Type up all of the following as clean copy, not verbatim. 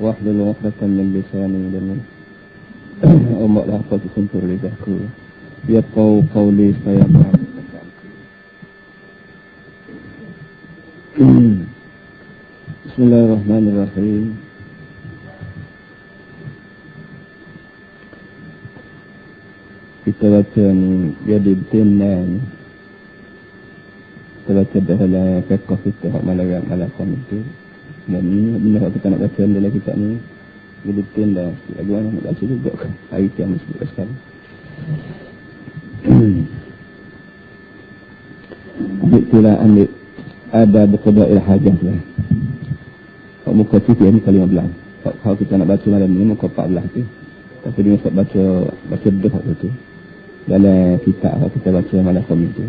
واحلل عقدة من لساني Umat apa tersentuh lidahku. Yafqahu qawli supaya faham. Bismillahirrahmanirrahim. Kita baca ni jadi betina ni. Kita baca dalam fiqh kita malakan itu. Dan ni benda kita nak baca dalam kitab ni. Jadi tenda lagu mana nak baca juga kan hari yang sebut sekali. Ambil ada berqada'il hajah lah. Kalau muka cerita ni kali 15. Kalau kita nak baca malam ni muka 14 tu. Tapi dia nak baca dah tu. Dalam kitab kalau kita baca malam tu.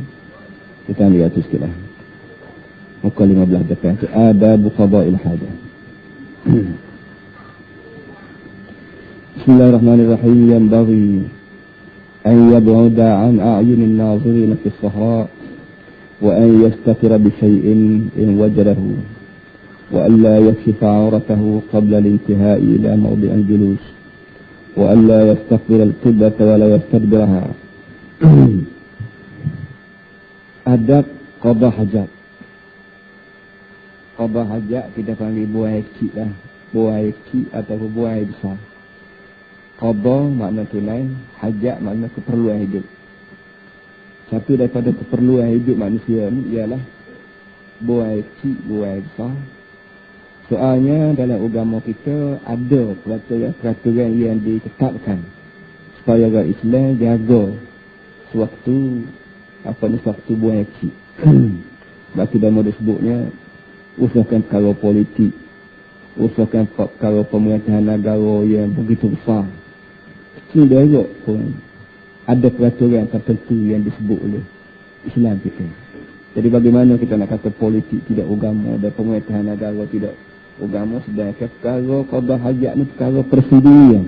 Kita ambil atas sikit lah. Muka 15 depan tu ada berqada'il hajah. Bismillahirrahmanirrahim. Yanbaghi an yab'uda an a'yunil nazirin fi as-sahra wa an yastatira bi shay'in in wajadahu wa an la yakshifa 'awratahu qabla al-intihai ila mawdi' al-julus wa an la yastaqbil al-qiblata wa la yastadbiraha. Adab qada hajat. Qada hajat kita panggil buai kecil lah. Buai kecil atau buai besar. Qada makna tunai, hajat makna keperluan hidup. Satu daripada keperluan hidup manusia ni ialah buai kecil, buai besar. Soalnya dalam agama kita ada peraturan yang ditetapkan supaya orang Islam jaga sewaktu sewaktu buai kecil. Sebab tu dalam disebutnya usahakan perkara politik, usahakan perkara pemerintahan negara yang begitu besar. Kecil dia pun ada peraturan tertentu yang disebut oleh Islam kita. Jadi bagaimana kita nak kata politik tidak agama dan pemerintahan negara tidak agama, sedangkan perkara qada hajat ni perkara persendirian,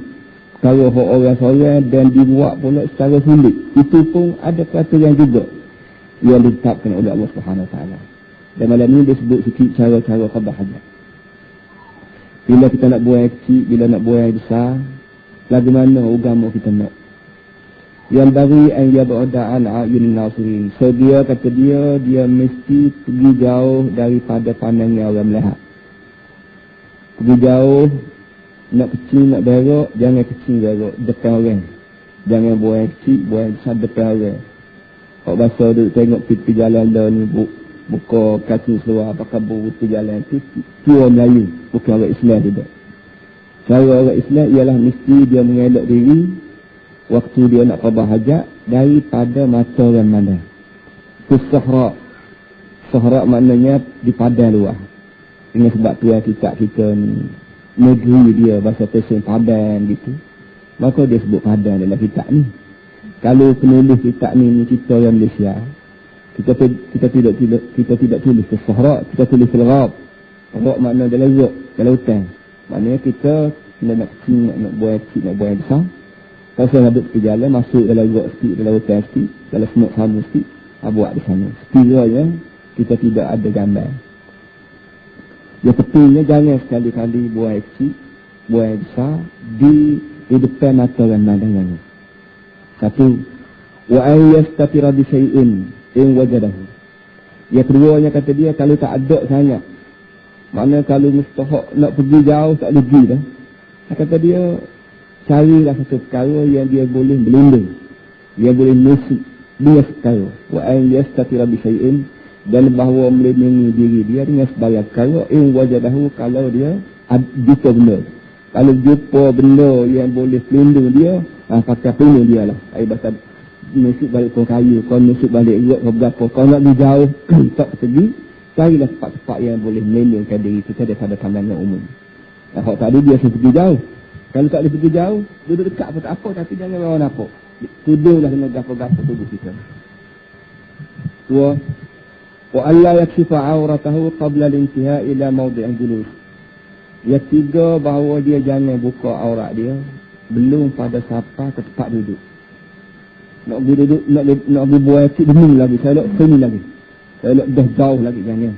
perkara hak orang seorang dan dibuat pula secara sulit. Itu pun ada peraturan juga yang ditetapkan oleh Allah Subhanahu Wa Taala. Dan malam ni disebut sikit cara-cara qada hajat. Bila kita nak buai kecil, bila nak buai besar, lagu mana agama kita nak. Yang bagi an yab'uda an a'yunin nazirin. So dia kata dia mesti pergi jauh daripada pandangnya orang melihat. Pergi jauh, nak kecil nak berok, jangan kecil berok depan orang. Jangan buai kecil, buai besar depan orang. Kalau bahasa duduk tengok pipi jalan dah ni buka kaki seluar pakai buku jalan tu orang Melayu, bukan orang Islam tidak. Cara orang Islam ialah mesti dia mengelak diri waktu dia nak qada hajat daripada mata orang mana. Itu sahra. Sahra maknanya di padang luar. Dengan sebab tu kitab kita ni negeri dia bahasa pesen padang gitu. Maka dia sebut padang dalam kitab ni. Kalau penulis kitab ni kita orang Malaysia, kita tidak tulis ke sahra, kita tulis al-ghab. Ghab makna dalam zuk, dalam hutan. Maknanya kita nak kecil, nak buai kecil, nak buai besar. Kalau saya ada pergi jalan, masuk dalam zuk sikit, dalam hutan sikit, dalam semut sama sikit, buat di sana. Sekiranya kita tidak ada gambar. Yang pentingnya jangan sekali-kali buai kecil, buai besar di depan mata orang mandang. Satu, wa an yastatira bi shay'in in wajadahu. Yang keduanya kata dia kalau tak ada sangat. Maknanya kalau mustahak nak pergi jauh tak boleh pergi dah. Kata dia carilah satu perkara yang dia boleh berlindung, dia boleh nusuk dia perkara. Wa an yastatira bi shay'in, dan bahawa melindungi diri dia dengan sebarang perkara in wajadahu kalau dia jumpa benda. Kalau jumpa benda yang boleh pelindung dia, pakai pelindung dia lah. Bahasa nusuk balik kau kayu, kau nusuk balik rot kau berapa. Kau nak pergi jauh, tak pergi, carilah tempat-tempat yang boleh melindungkan diri kita daripada pandangan umum. Kalau tadi dia pergi jauh. Kalau tak boleh pergi jauh, duduk dekat pun tak apa, tapi jangan bawa nampak. Tudunglah dengan gapo-gapo tubuh kita. Dua, wa alla yakshifa 'auratahu qabla al-intihai ila mawdi' al-julus. Yang tiga, bahawa dia jangan buka aurat dia belum pada sampai ke tempat duduk. Nak pergi duduk, nak pergi buat cik demi lagi, saya nak sini lagi. Saya dah jauh lagi jangan.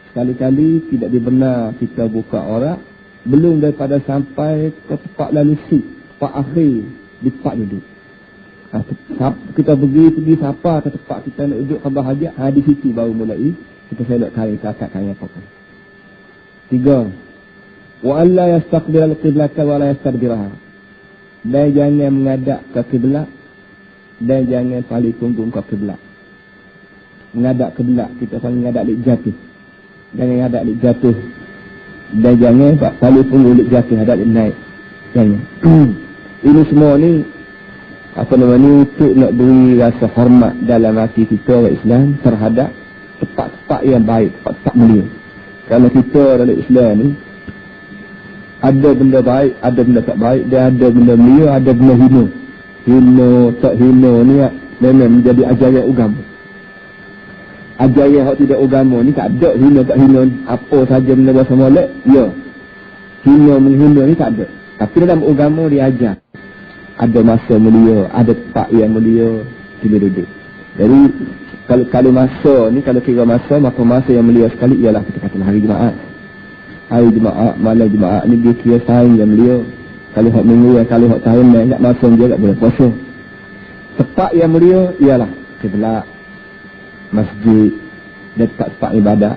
Sekali-kali tidak dibenar kita buka aurat belum daripada sampai ke tempat lalu tempat akhir di tempat duduk. Kita pergi siapa ke tempat kita nak duduk khabar hajat, di situ baru mulai kita selok kain kakak kain apa-apa. 3. Wa alla yastaqbil al-qiblata wa la yastadbiraha. Dan jangan menghadap ke kiblat dan jangan paling punggung ke kiblat. Menghadap kiblat kita panggil menghadap lik jatuh. Jangan menghadap lik jatuh. Dan jangan paling punggung lik jatuh hadap lik naik. Jangan. Ini semua ni untuk nak beri rasa hormat dalam hati kita orang Islam terhadap tempat-tempat yang baik, tempat-tempat mulia. Kalau kita dalam Islam ni ada benda baik, ada benda tak baik, dan ada benda mulia, ada benda hina. Hina, tak hina ni memang menjadi ajaran agama. Ajaran yang tidak agama ni tak ada hina tak hina. Apa saja benda bahasa molek, ya. Hina menghina ni tak ada. Tapi dalam agama dia ajar. Ada masa mulia, ada tempat yang mulia, kita duduk. Jadi, kalau masa ni, kalau kira masa, maka masa yang mulia sekali ialah kita kata hari Jumaat. Hari Jumaat, malam Jumaat ni dia kira sehari yang mulia. Kalau hak minggu, kalau hak tahun ni, nak masa dia tak boleh puasa. Tempat yang mulia ialah kiblat, masjid, dan tempat-tempat ibadat.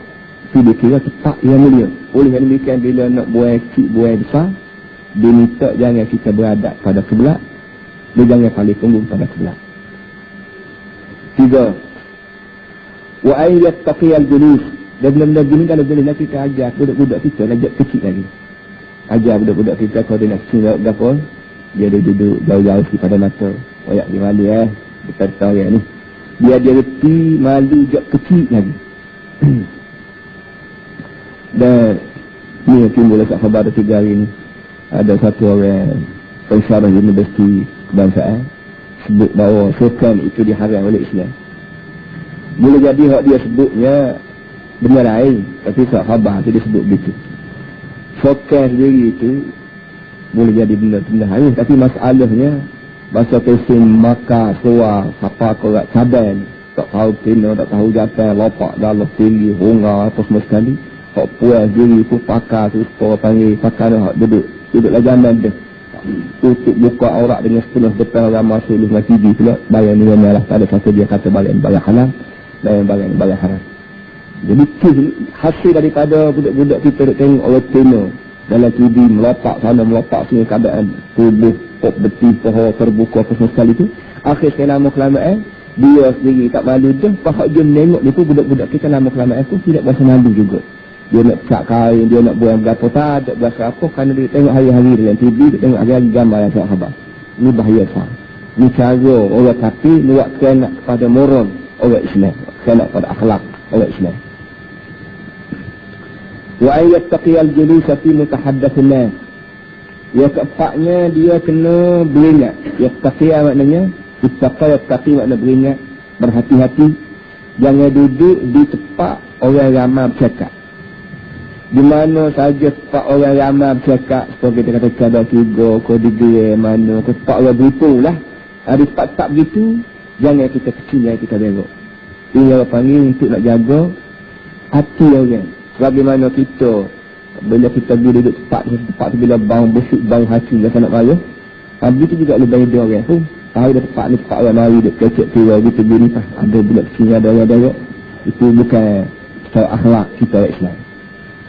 Itu dia kira tempat yang mulia. Oleh yang demikian, bila nak buai kecil, buai besar, dia minta jangan kita beradab pada kiblat, dia jangan paling punggung pada kiblat. 3. Wa ay yattaqiyal julus. Dan benda-benda gini kalau boleh nak kita ajar budak-budak kita lagi kecil lagi. Ajar budak-budak kita kalau dia nak silap gapo, dia duduk jauh-jauh daripada mata. Oyak dia malu kita tahu yang ni. Dia reti malu jak kecil lagi. Dan ni timbul dekat khabar 3 hari ni. Ada satu orang pensyarah universiti kebangsaan sebut bahawa sukan itu diharam oleh Islam. Boleh jadi hak dia sebutnya benar lain, tapi tak khabar tu dia sebut begitu. Sukan sendiri itu boleh jadi benda-benda lain, tapi masalahnya bahasa pesin maka suar siapa korak cadan tak tahu kena, tak tahu jatuh lopak dalam tinggi hungar apa semua sekali. Hak puas diri tu pakar tu orang panggil pakar hak duduklah jandan dia. Tutup buka aurat dengan sepenuh depan orang masuk dengan TV pula. Bayang ni lah. Tak ada satu dia kata bayang halal dan bayang haram. Jadi hasil daripada budak-budak kita duk tengok orang tena dalam TV melopak sana melopak sini keadaan tubuh pop beti pohon terbuka apa semua sekali tu. Akhir sekali lama kelamaan dia sendiri tak malu dah. Pahak dia menengok dia tu budak-budak kita lama kelamaan tu tidak berasa malu juga. Dia nak cak kain, dia nak buang berapa, tak ada berasa apa kerana dia tengok hari-hari dalam TV, dia tengok hari-hari gambar yang tak khabar. Ini bahaya sah. Ini cara orang tapi buat kena kepada moral orang Islam, kena kepada akhlak orang Islam. Wa ayyattaqiyal julusa fi mutahaddatsin nas. Yang keempatnya dia kena beringat. Yattaqiyah maknanya yattaqi makna beringat, berhati-hati, jangan duduk di tempat orang ramai bercakap. Di mana saja tempat orang ramai bercakap, seperti kita kata kadang tiga, kodigre, mana, tempat orang berhitung lah. Di tempat-tempat begitu, jangan kita kecil, jangan kita berok. Ini orang panggil untuk nak jaga hati orang. Bagaimana kita, bila kita pergi duduk tempat tu bila bau busuk, bau hati, rasa nak marah. Begitu juga lebih ada orang pun. Tahu dah tempat ni tempat orang mari, duduk kecek tua, gitu gini lah. Ada budak kecil, ada orang berok. Itu bukan cara akhlak kita orang Islam.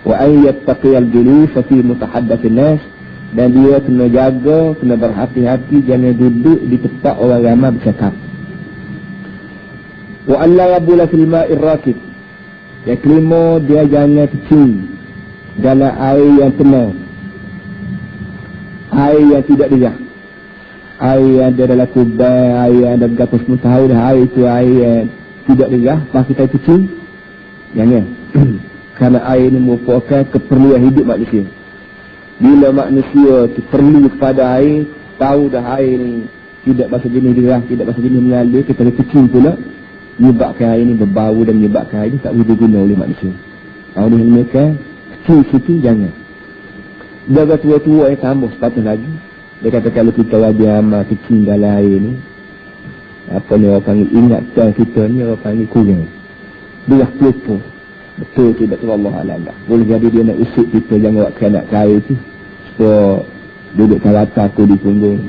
Wa ayyattaqiyal julusa fi mutahaddatsin nas, dan dia kena jaga, kena berhati-hati jangan duduk di tempat orang ramai bercakap. Wa alla yabula fil ma'ir rakid. Yang kelima, dia jangan kecil dalam air yang tenang, air yang tidak derah, air yang ada dalam kubur, air yang ada gapus mutahaw, air itu air yang tidak derah, pas kita kecil jangan. Kerana air ini merupakan keperluan hidup manusia. Bila manusia perlu kepada air, tahu dah air ini tidak bahasa jenis derah, tidak bahasa jenis mengalir, kita kecil pula, menyebabkan air ini berbau dan menyebabkan air ini tak boleh diguna oleh manusia. Oleh mereka, kecil situ jangan. Jaga tua-tua yang tambah sepatutnya lagi. Dia kata kalau kita wajib amal kecil dalam air ini, apa ni orang panggil, ingatkan kita ni orang panggil kurang. Belah pelupur. Betul tidak tu Allah Alam. Boleh jadi dia nak usik kita jangan buat kanak kaya tu. Supaya duduk rata aku di punggung.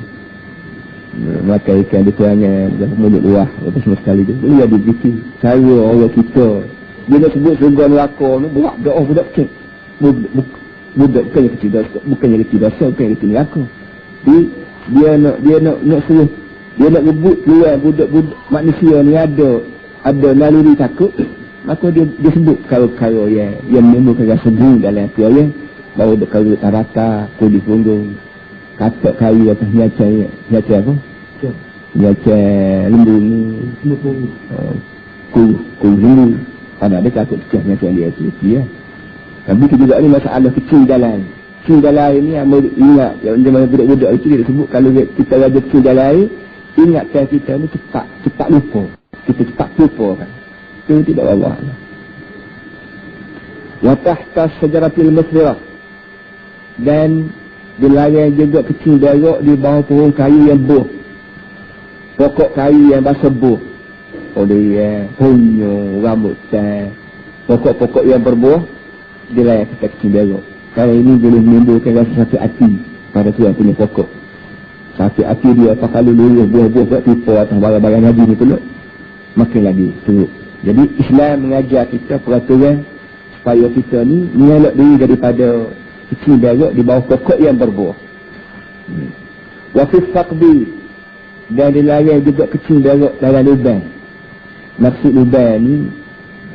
Makan ikan di perangan, mulut luah, apa semua sekali tu. Boleh jadi begitu. Cara orang kita. Dia nak sebut surga neraka ni, buat doa budak kecil. Budak bukannya kecil dosa, bukannya kecil dosa, bukannya kecil neraka. Dia nak suruh, dia nak rebut keluar budak-budak manusia ni ada naluri takut. Maka dia sebut perkara-perkara yang menimbulkan rasa bunyi dalam hati orang. Bahawa berkara rata, kodi punggung, katak kayu atas nyacai apa? Nyacai lembu ni, kuih lembu. Ada takut pecah nyacai dia tu. Ya. Tapi juga ni masalah kecil jalan. Kecil jalan ni ingat, yang mana budak-budak itu dia sebut kalau kita raja kecil jalan, ingatkan kita ni cepat lupa. Kita cepat lupa kan. Itu tidak Allah. Wa tahta syajaratil masrah. Dan dilarang juga kecil darab di bawah pohon kayu yang buah. Pokok kayu yang basah buah. Oleh honyo, rambutan, pokok-pokok yang berbuah, dilarang kita kecil darab. Kerana ini boleh menimbulkan rasa sakit hati pada tuan punya pokok. Sakit hati dia apa kalau lulus buah-buah buat tipu atas barang-barang haji ni pula, makin lagi teruk. Jadi Islam mengajar kita peraturan supaya kita ni mengelak diri daripada kecil darab di bawah pokok yang berbuah. Wafif faqbi, dan dilarang juga kecil darab dalam lubang. Maksud lubang ni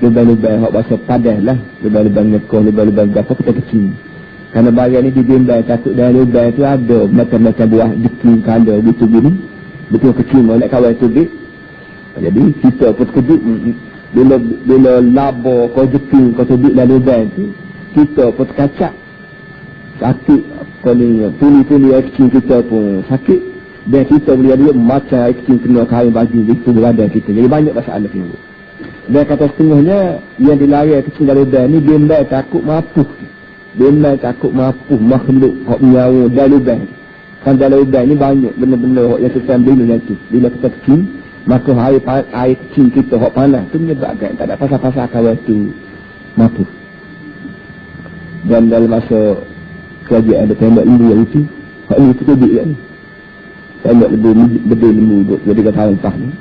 lubang-lubang hak bahasa padas lah, lubang-lubang nekoh, lubang-lubang berapa kita kecil. Kerana barang ni dibimbang takut dalam lubang tu ada macam-macam buah deki kala gitu gini. Betul kecil nak kawal tubik. Jadi kita pun terkejut bila labo kau deki kau tubik dalam lubang tu, kita pun terkacak. Sakit kalau tuli-tuli air kecil kita pun sakit. Dan kita boleh ada macam air kecil kena kain baju itu berada kita. Jadi banyak masalah ni. Dan kata setengahnya yang dilarang kecil dalam lubang ni bimbang takut mapuh. Bimbang takut mapuh makhluk hak nyawa dalam lubang. Kan dalam lubang ni banyak benda-benda yang kita ambil nanti. Bila kita kecil, maka air kecil kita hak panas tu menyebabkan tak ada pasal-pasal kawan tu mapuh. Dan dalam masa kerajaan ada tembak India itu, hak ni kita dik kan. Tembak lebih lembu jadi kata entah ni.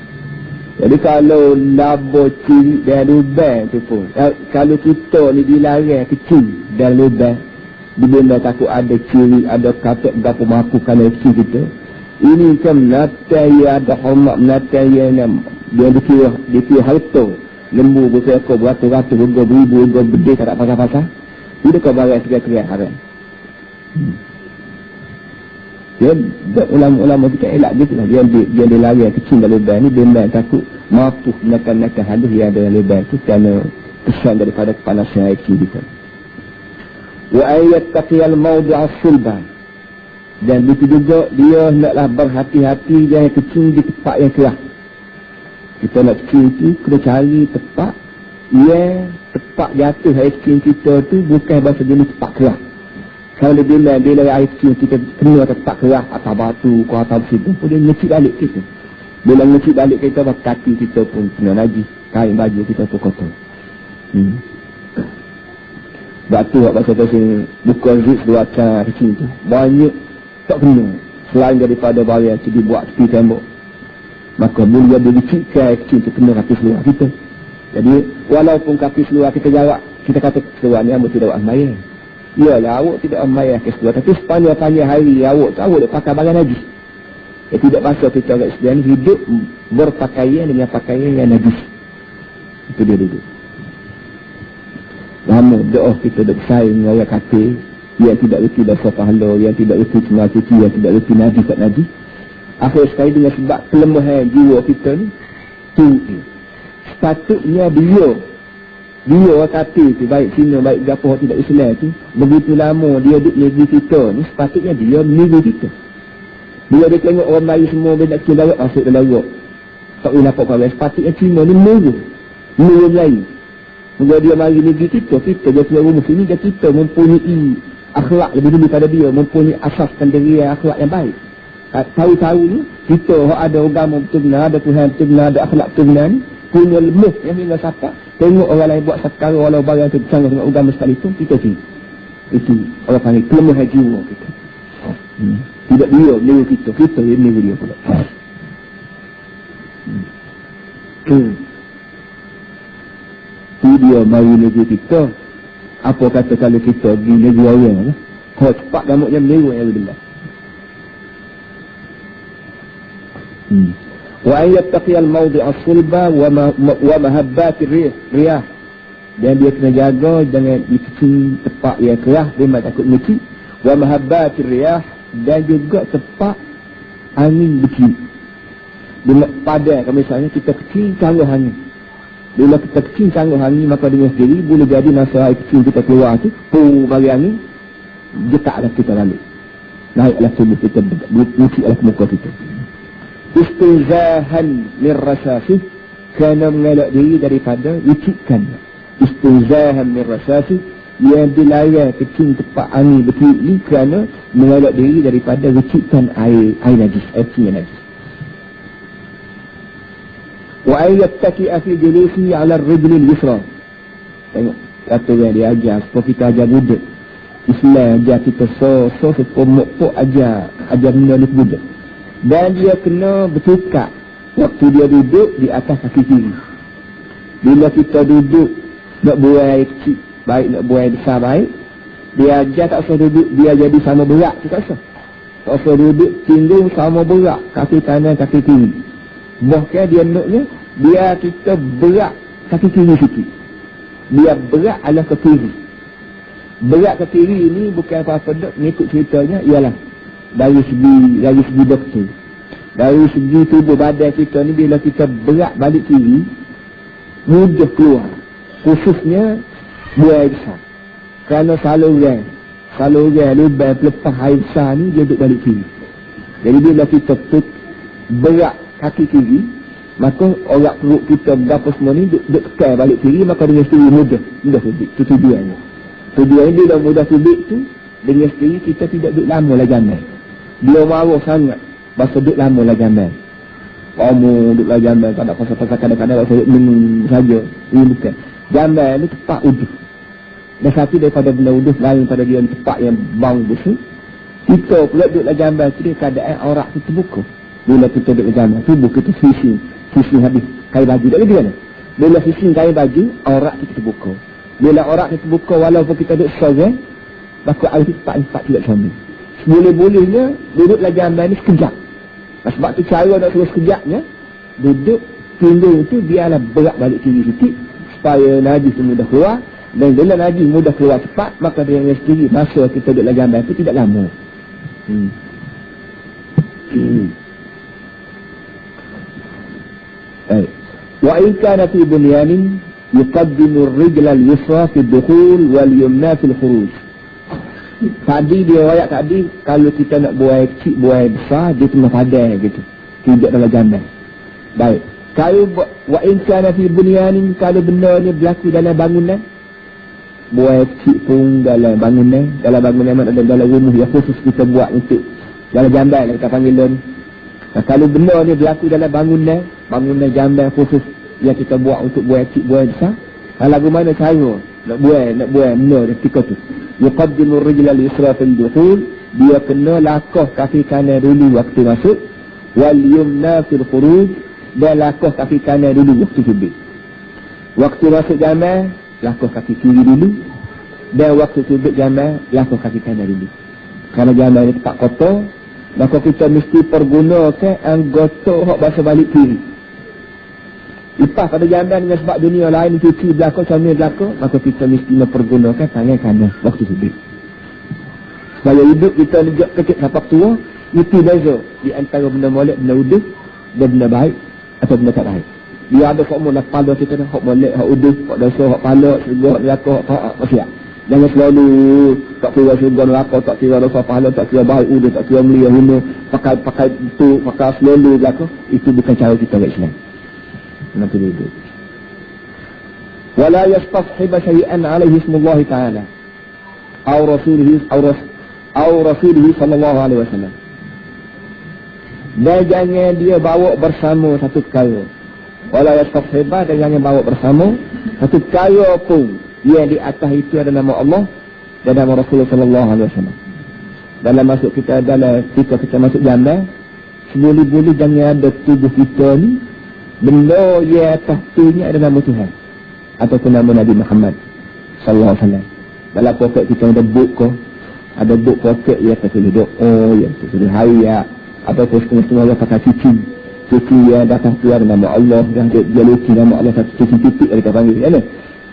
Jadi kalau labo ciri dan lubang tu pun, kalau kita ni dilarang kecil dan lubang, dibenda takut ada ciri, ada katak berapa mampu kalau kecil kita, ini kan menataya ada hormat, menataya yang dia dikira harta, lembu berseko beratus-ratus, beribu, berdeh, tak ada pasal-pasal. Itu kau barang segala-segala haram. Ya, ulama-ulama kita elak gitu lah. Dia dilarang kecil dalam lubang ni, bimbang takut mampu menekan-nekan hadis yang ada dalam lubang tu kerana kesan daripada kepanasan air kecil kita. Wa ayat taqiyal mawdu'as sulban, dan itu juga dia naklah berhati-hati jangan kecil di tempat yang keras. Kita nak kecil tu kena cari tempat yang tempat jatuh air kecil kita tu bukan bahasa jenis tempat keras. Kalau bila air kecil kita kena tempat keras atas batu ke atas situ, dia ngecik balik kita. Bila ngecik balik kita, kaki kita pun kena najis, kain baju kita pun kotor. Batu apa kata sini bukan zik buatan kecil tu. Banyak tak kena selain daripada barang yang dibuat tepi tembok. Maka bila dia dicikkan kecil tu kena kaki seluar kita. Jadi walaupun kaki seluar kita jarak, kita kata seluar ni amat tidak ambayar. Yalah, awak tidak ambayar ke seluar. Tapi sepanjang-panjang hari awak dah pakai barang najis. Tidak pasal kita orang Islam hidup berpakaian dengan pakaian yang najis. Itu dia duduk. Lama doa kita dah bersaing dengan orang kafir yang tidak reti bahasa pahala, yang tidak reti cuma cuci, yang tidak reti najis tak najis. Akhir sekali dengan sebab kelemahan jiwa kita ni, tu sepatutnya dia kafir tu, baik Cina, baik Japun tidak Islam tu, begitu lama dia duduk negeri kita ni, sepatutnya dia meniru kita. Bila dia tengok orang Melayu semua dia nak Cina masuk dalam rok, tak boleh nampak kawan, sepatutnya Cina ni meniru Melayu. Bila dia mari negeri kita dia keluar rumah sini, dia kita mempunyai akhlak lebih dulu pada dia, mempunyai asas pendirian akhlak yang baik. Tahu-tahu ni kita ada agama betul benar, ada Tuhan betul benar, ada akhlak betul benar ni, punya lemah yang hingga siapa, tengok orang lain buat sekarang walau barang tu bercanggah dengan agama sekalipun, kita kiri. Itu orang panggil kelemahan jiwa kita. Tidak dia meniru kita yang meniru dia pula. Itu dia mari negeri kita. Apa kata kalau kita di negeri orang lah, kau cepat gamuknya meniru yang bila. Wa an yattaqiyal mawdi' as-sulba wa mahabbat riyah. Dan dia kena jaga jangan dikecing tempat yang keras, dia takut mati. Wa mahabbat riyah, dan juga tempat angin bertiup. Bila pada misalnya kita kecil canggah angin. Bila kita kecil canggah angin, maka dengan sendiri boleh jadi masa air kecil kita keluar tu, bagi angin, getaklah kita balik. Naiklah tubuh kita, bertiuplah ke muka kita. Istizahan lirrasasih, kerana mengelak diri daripada wicikan. Istizahan lirrasasih, yang dilarang kecil tempat angin bertiup ni kerana mengelak diri daripada wicikan air najis, air yang najis. Wa ayyattaki'a fi julusi 'ala ar-rijl al-yusra. Tengok kata yang dia ajar supaya kita ajar budak. Islam ajar kita sepomok ajar benda ni budak. Dan dia kena bertukar waktu dia duduk di atas kaki kiri. Bila kita duduk nak buang air kecil baik, nak buang air besar baik, dia ajar tak usah duduk dia jadi sama berat tu, tak usah. Tak usah duduk tinggung sama berat kaki kanan kaki kiri. Bahkan dia naknya biar kita berat kaki kiri sikit. Biar berat adalah ke kiri. Berat ke kiri ini bukan apa-apa dak, mengikut ceritanya ialah dari segi doktor. Dari segi tubuh badan kita ni, bila kita berat balik kiri, mudah keluar. Khususnya buang air besar. Kerana saluran lubang pelepah air besar ni dia duduk balik kiri. Jadi bila kita berat kaki kiri, maka orak perut kita berapa semua ni duduk tekan balik kiri, maka dengan sendiri mudah tubik. Itu tujuannya. Tujuannya bila mudah tubik tu, dengan sendiri kita tidak duduk lama lagi amal. Dia marah sangat bahasa duduk lama lagi amal. Kamu duduk lagi amal, tak ada pasal-pasal kadang-kadang bahasa duduk minum saja. Ini bukan. Jamal ni tempat uduh. Dan satu daripada benda uduh lain pada dia tempat yang bang besar. Kita pula duduk lagi amal tu, dia keadaan aurat tu terbuka. Bila kita duduk jamal, tubuh kita fishing habis kain baju. Tak ada mana. Bila fishing kain baju, aurat kita terbuka. Bila aurat kita terbuka, walaupun kita duduk sorang, maka air tempat tidak sama. Boleh-bolehnya duduklah jamal ni sekejap. Sebab tu cara nak suruh sekejapnya, duduk tindung tu biarlah berat balik kiri sikit, supaya najis mudah keluar. Dan bila najis mudah keluar cepat, maka dia yang sendiri masa kita duduklah jamal tu tidak lama. Wa in kana fi bunyanin yuqaddimu ar-rijla al-yusra fi ad-dukhul wal yumna fi al-khuruj. Tadi dia riwayat tadi, kalau kita nak buang kecil, buang besar, dia kena padan gitu. Tidak dalam jamal. Baik. Kalau wa in kana fi bunyanin, kalau benda ni berlaku dalam bangunan, buang kecil pun dalam bangunan mana dalam rumah yang khusus kita buat untuk dalam jamal kita panggil ni. Kalau benda ni berlaku dalam bangunan jamal khusus yang kita buat untuk buang kecil, buang besar, lagu mana cara nak buang benda ketika tu. Yuqaddimu ar-rijla al-yusra fil dukhul, dia kena lakah kaki kanan dulu waktu masuk, wal yumna fil khuruj, dan lakah kaki kanan dulu waktu tubik. Waktu masuk jamal, lakah kaki kiri dulu, dan waktu tubik jamal, lakah kaki kanan dulu. Kerana jamal ni tempat kotor, maka kita mesti pergunakan anggota hak basuh balik kiri. Lepas pada jamal dengan sebab dunia lain cuci belakang, sambil belakang, maka kita mesti mempergunakan tangan kanan waktu tubik. Supaya hidup kita ni kecil sampai tua, itu beza di antara benda molek, benda uduk, dan benda baik atau benda tak baik. Dia ada hak molek pala kita dah, hak molek, hak uduk, hak dosa, hak pala, surga, hak neraka, hak taat, maksiat. Jangan selalu tak kira surga neraka, tak kira dosa pahala, tak kira baik uduk, tak kira mulia hina, pakai itu, pakai selalu belakang. Itu bukan cara kita buat Islam. Nanti duduk. Wala yastashiba syai'an alaihi ismullah ta'ala aw rasulihi sallallahu alaihi wasallam. Dan jangan dia bawa bersama satu perkara Wala yastashiba, dan jangan bawa bersama. Satu kaya pun yang di atas itu ada nama Allah dan nama Rasulullah sallallahu alaihi wasallam. Dalam masuk kita masuk jamban, seboleh-boleh jangan ada tubuh kita ni benda yang atas tu ni ada nama Tuhan ataupun nama Nabi Muhammad sallallahu alaihi wasallam. Dalam poket kita ada buku ko, ada buku poket yang tertulis doa, yang tertulis hayat, ataupun setengah-setengah orang pakai cuci yang datang tu ada nama Allah, yang dia lucu nama Allah satu cuci titik mereka panggil kan?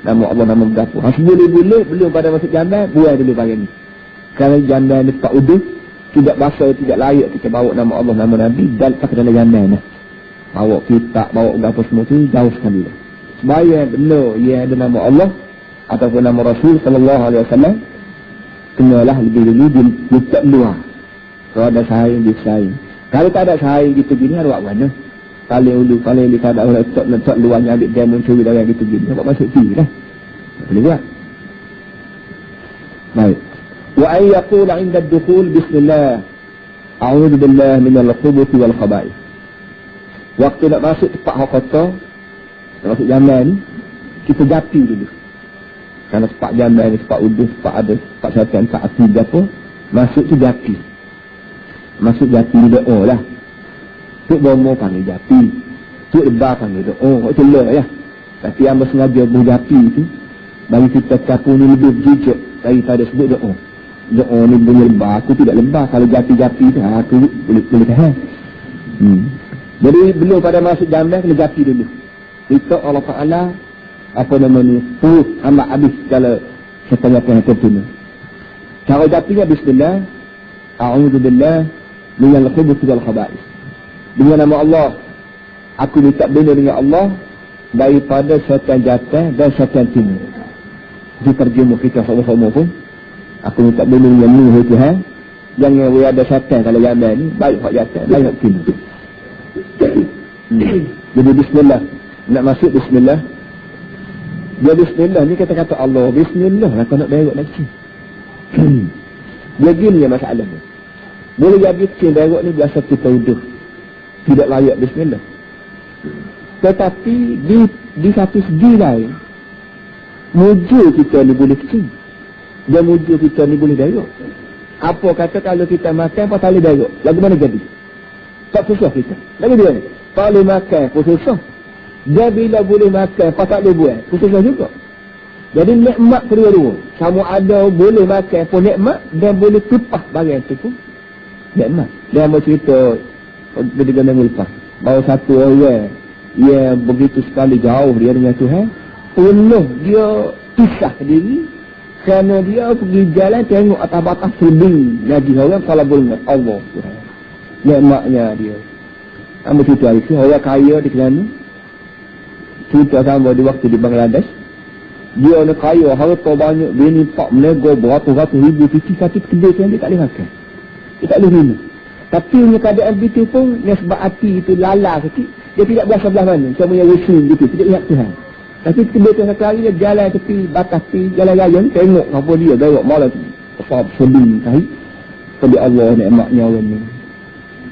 Nama Allah, nama berapa. Boleh-boleh belum pada masuk jamban, buat dulu pagi ni. Kerana jamban ni tak udus, tidak basah, tidak layak kita bawa nama Allah, nama Nabi dan pakai dalam jamban ni. Bawa kitab, bawa apa semua tu jauh sekali lah. Supaya benar ia ada nama Allah ataupun nama Rasul sallallahu alaihi wasallam, kenalah lebih dulu letak luar. Kalau ada saing, dia saing. Kalau tak ada saing gitu gini, harus buat mana? Paling ulu, paling dia tak ada orang letak luarnya, ambil dia mencuri darah gitu gini. Nampak masuk sini lah. Tak boleh buat. Baik. Wa an yaqula 'inda ad-dukhul bismillah. A'udzu billahi minal khubuthi wal khaba'ith. Waktu nak masuk tempat hak kotor, nak masuk jamban ni, kita japi dulu. Kerana tempat jamban ni, tempat udus, tempat ada, tempat syaitan, tempat api apa, masuk tu japi. Masuk japi ni doa lah. Tuk bomo panggil japi, tuk lebar panggil doa, kok celak ya. Tapi yang bersengaja berjapi tu, bagi kita kapung ni lebih jujur daripada sebut doa. Doa ni bunyi lebar, aku tidak lebar. Kalau japi-japi tu, aku boleh tahan. Jadi belum pada masuk jamban, kena japi dulu. Kita Allah Ta'ala, apa nama ni, perut amat habis kalau setanjatan yang tertuna. Cara japinya bismillah, a'udzu billah minal khubuthi wal khaba'ith. Dengan nama Allah, aku minta berlindung dengan Allah daripada syaitan jatuh dan syaitan timur. Itu terjemuh kita sama-sama pun. Aku minta berlindung dengan Nuh Tuhan. Jangan ada syaitan kalau jamban ni, baik hak jatuh, baik hak timur. Jadi bismillah. Nak masuk bismillah. Dia bismillah ni kata-kata Allah. Bismillah lah kau nak berok lagi. Dia gini ya masalah ni. Boleh jadi kecil berok ni biasa kita uduh. Tidak layak bismillah. Tetapi di satu segi lain, mujur kita ni boleh kecil. Dan mujur kita ni boleh berok. Apa kata kalau kita makan apa tak boleh berok? Lagu mana jadi? Tak susah kita. Lagu dia ni. Tak boleh makan pun susah. Dia bila boleh makan apa tak boleh buat pun susah juga. Jadi nikmat kedua-dua. Sama ada boleh makan pun nikmat dan boleh tupah barang tu pun nikmat. Dia mau cerita ketika minggu lepas, bahawa satu orang yang begitu sekali jauh dia dengan Tuhan, penuh dia pisah diri kerana dia pergi jalan tengok atas batas sendiri lagi orang kalau boleh Allah Tuhan. Nikmatnya dia. Ambil cerita hari itu, orang kaya di Kelana, cerita sama di waktu di Bangladesh, dia nak kaya, harta banyak, bini pak menego beratus-ratus ribu cuci, tapi kedai dia tak boleh makan. Dia tak boleh minum. Tapi punya keadaan begitu pun, sebab hati itu lala sikit, dia tidak berasa belah mana. Cuma yang usul gitu, tidak ingat Tuhan. Tapi kedai tu satu hari dia jalan tepi, batas tepi, jalan raya ni, tengok apa dia, tengok malam tu. Apa sedih kali. Tapi Allah nikmatnya orang ni.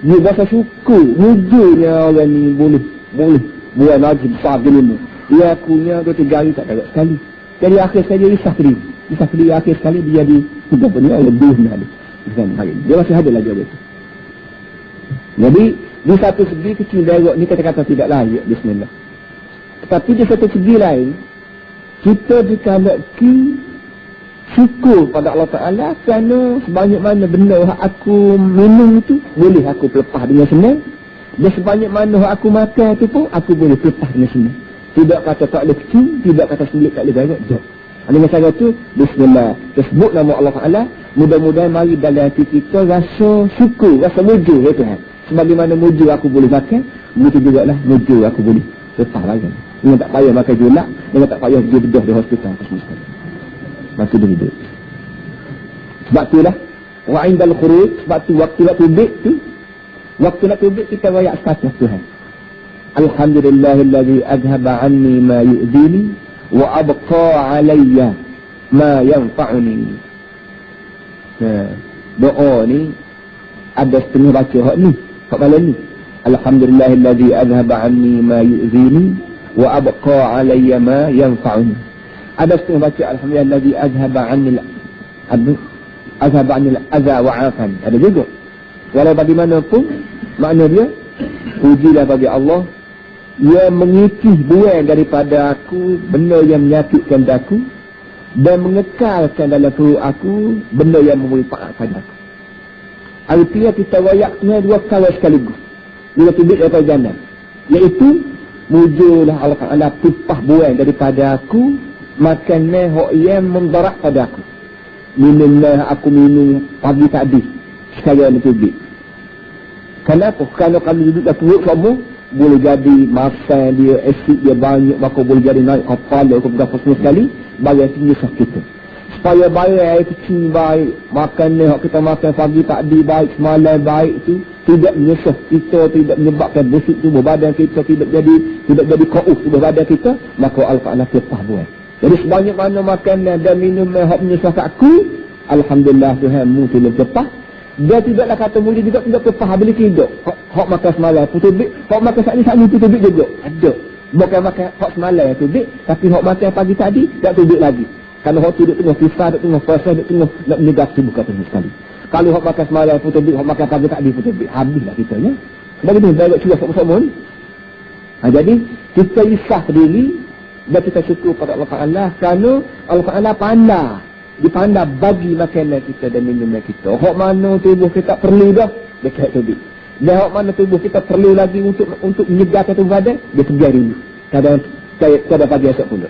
Dia berasa syukur, mujurnya orang ni boleh buat lagi besar gini ni. Dia akunya 2-3 hari tak dapat sekali. Jadi akhir sekali dia risah diri akhir sekali dia di sudah punya lebih ni. Dia masih ada lagi orang itu. Jadi di satu segi kecil berok ni kata-kata tidak layak bismillah. Tetapi di satu segi lain, kita dikalaki syukur pada Allah Ta'ala kerana sebanyak mana benda yang aku minum itu boleh aku pelepah dengan senang, dan sebanyak mana yang aku makan itu pun aku boleh pelepah dengan senang. Tidak kata tak boleh kecil, tidak kata sulit tak boleh berok. Dengan cara itu bismillah, tersebut nama Allah Ta'ala. Mudah-mudahan mari dalam hati kita rasa syukur, rasa mujur ya Tuhan. Sebagaimana mujur aku boleh makan, begitu juga lah mujur aku boleh lepas lagi. Dengan tak payah makan julak, dengan tak payah pergi bedah di hospital. Maka dia hidup. Sebab itulah wa indal khuruj, sebab tu waktu nak tubik tu, waktu nak tubik kita royak status Tuhan. Alhamdulillahillazi adhaba anni ma yu'dini wa abqa alayya ma yanfa'uni. Doa ni ada setengah baca hak ni, hak malam ni. Alhamdulillahilladzi adhaba anni ma yu'zini wa abqa alayya ma yanfa'uni. Ada setengah baca alhamdulillahilladzi adhaba anni al-adha wa 'afani. Ada juga. Walau bagaimanapun makna dia, pujilah bagi Allah yang mengikis buang daripada aku benda yang menyakitkan aku dan mengekalkan dalam perut aku benda yang memberi manfaat pada aku. Artinya kita wayaknya dua kali sekaligus. Dua tibik daripada jannah. Iaitu mujulah Allah Ta'ala pupah buang daripada aku makanan yang mendarat pada aku. Minumlah aku minum pagi tadi sekalian tibik. Kenapa? Kalau kami duduk dalam perut semua, boleh jadi masa dia, asid dia banyak, maka boleh jadi naik kepala ke berapa semua sekali, bayar tinggi sakit kita. Supaya bayar air kecil baik, makanan yang kita makan pagi tadi baik, semalam baik tu, tidak menyesah kita, tidak menyebabkan busuk tubuh badan kita, tidak jadi ko'uf tubuh badan kita, maka Allah kepah buat. Jadi sebanyak mana makanan dan minuman yang menyesahkan aku, Alhamdulillah Tuhanmu tu lebih kepah. Dia tidaklah kata mulia juga tidak kepah bila tidur. Hak makan semalam pun tubik, hak makan saat ni tubik juga. Ada. Bukan makan hak semalam yang tubik, tapi hak makan pagi tadi tak tubik lagi. Kalau hak tidur tengah pisah, tengah puasa, tengah nak menyegar tubuh kata sekali. Kalau hak makan semalam pun tubik, hak makan pagi tadi pun tubik. Habislah kita ya. Sebab ini baik cuba sama-sama ni. Jadi kita isah diri dan kita syukur pada Allah Ta'ala kerana Allah Ta'ala pandai. Dipandang bagi makanan kita dan minuman kita. Hak mana tubuh kita perlu dah, dia kata tubik. Dan hak mana tubuh kita perlu lagi untuk menyegarkan tubuh badan, dia segar dulu. Kadang pagi esok pula.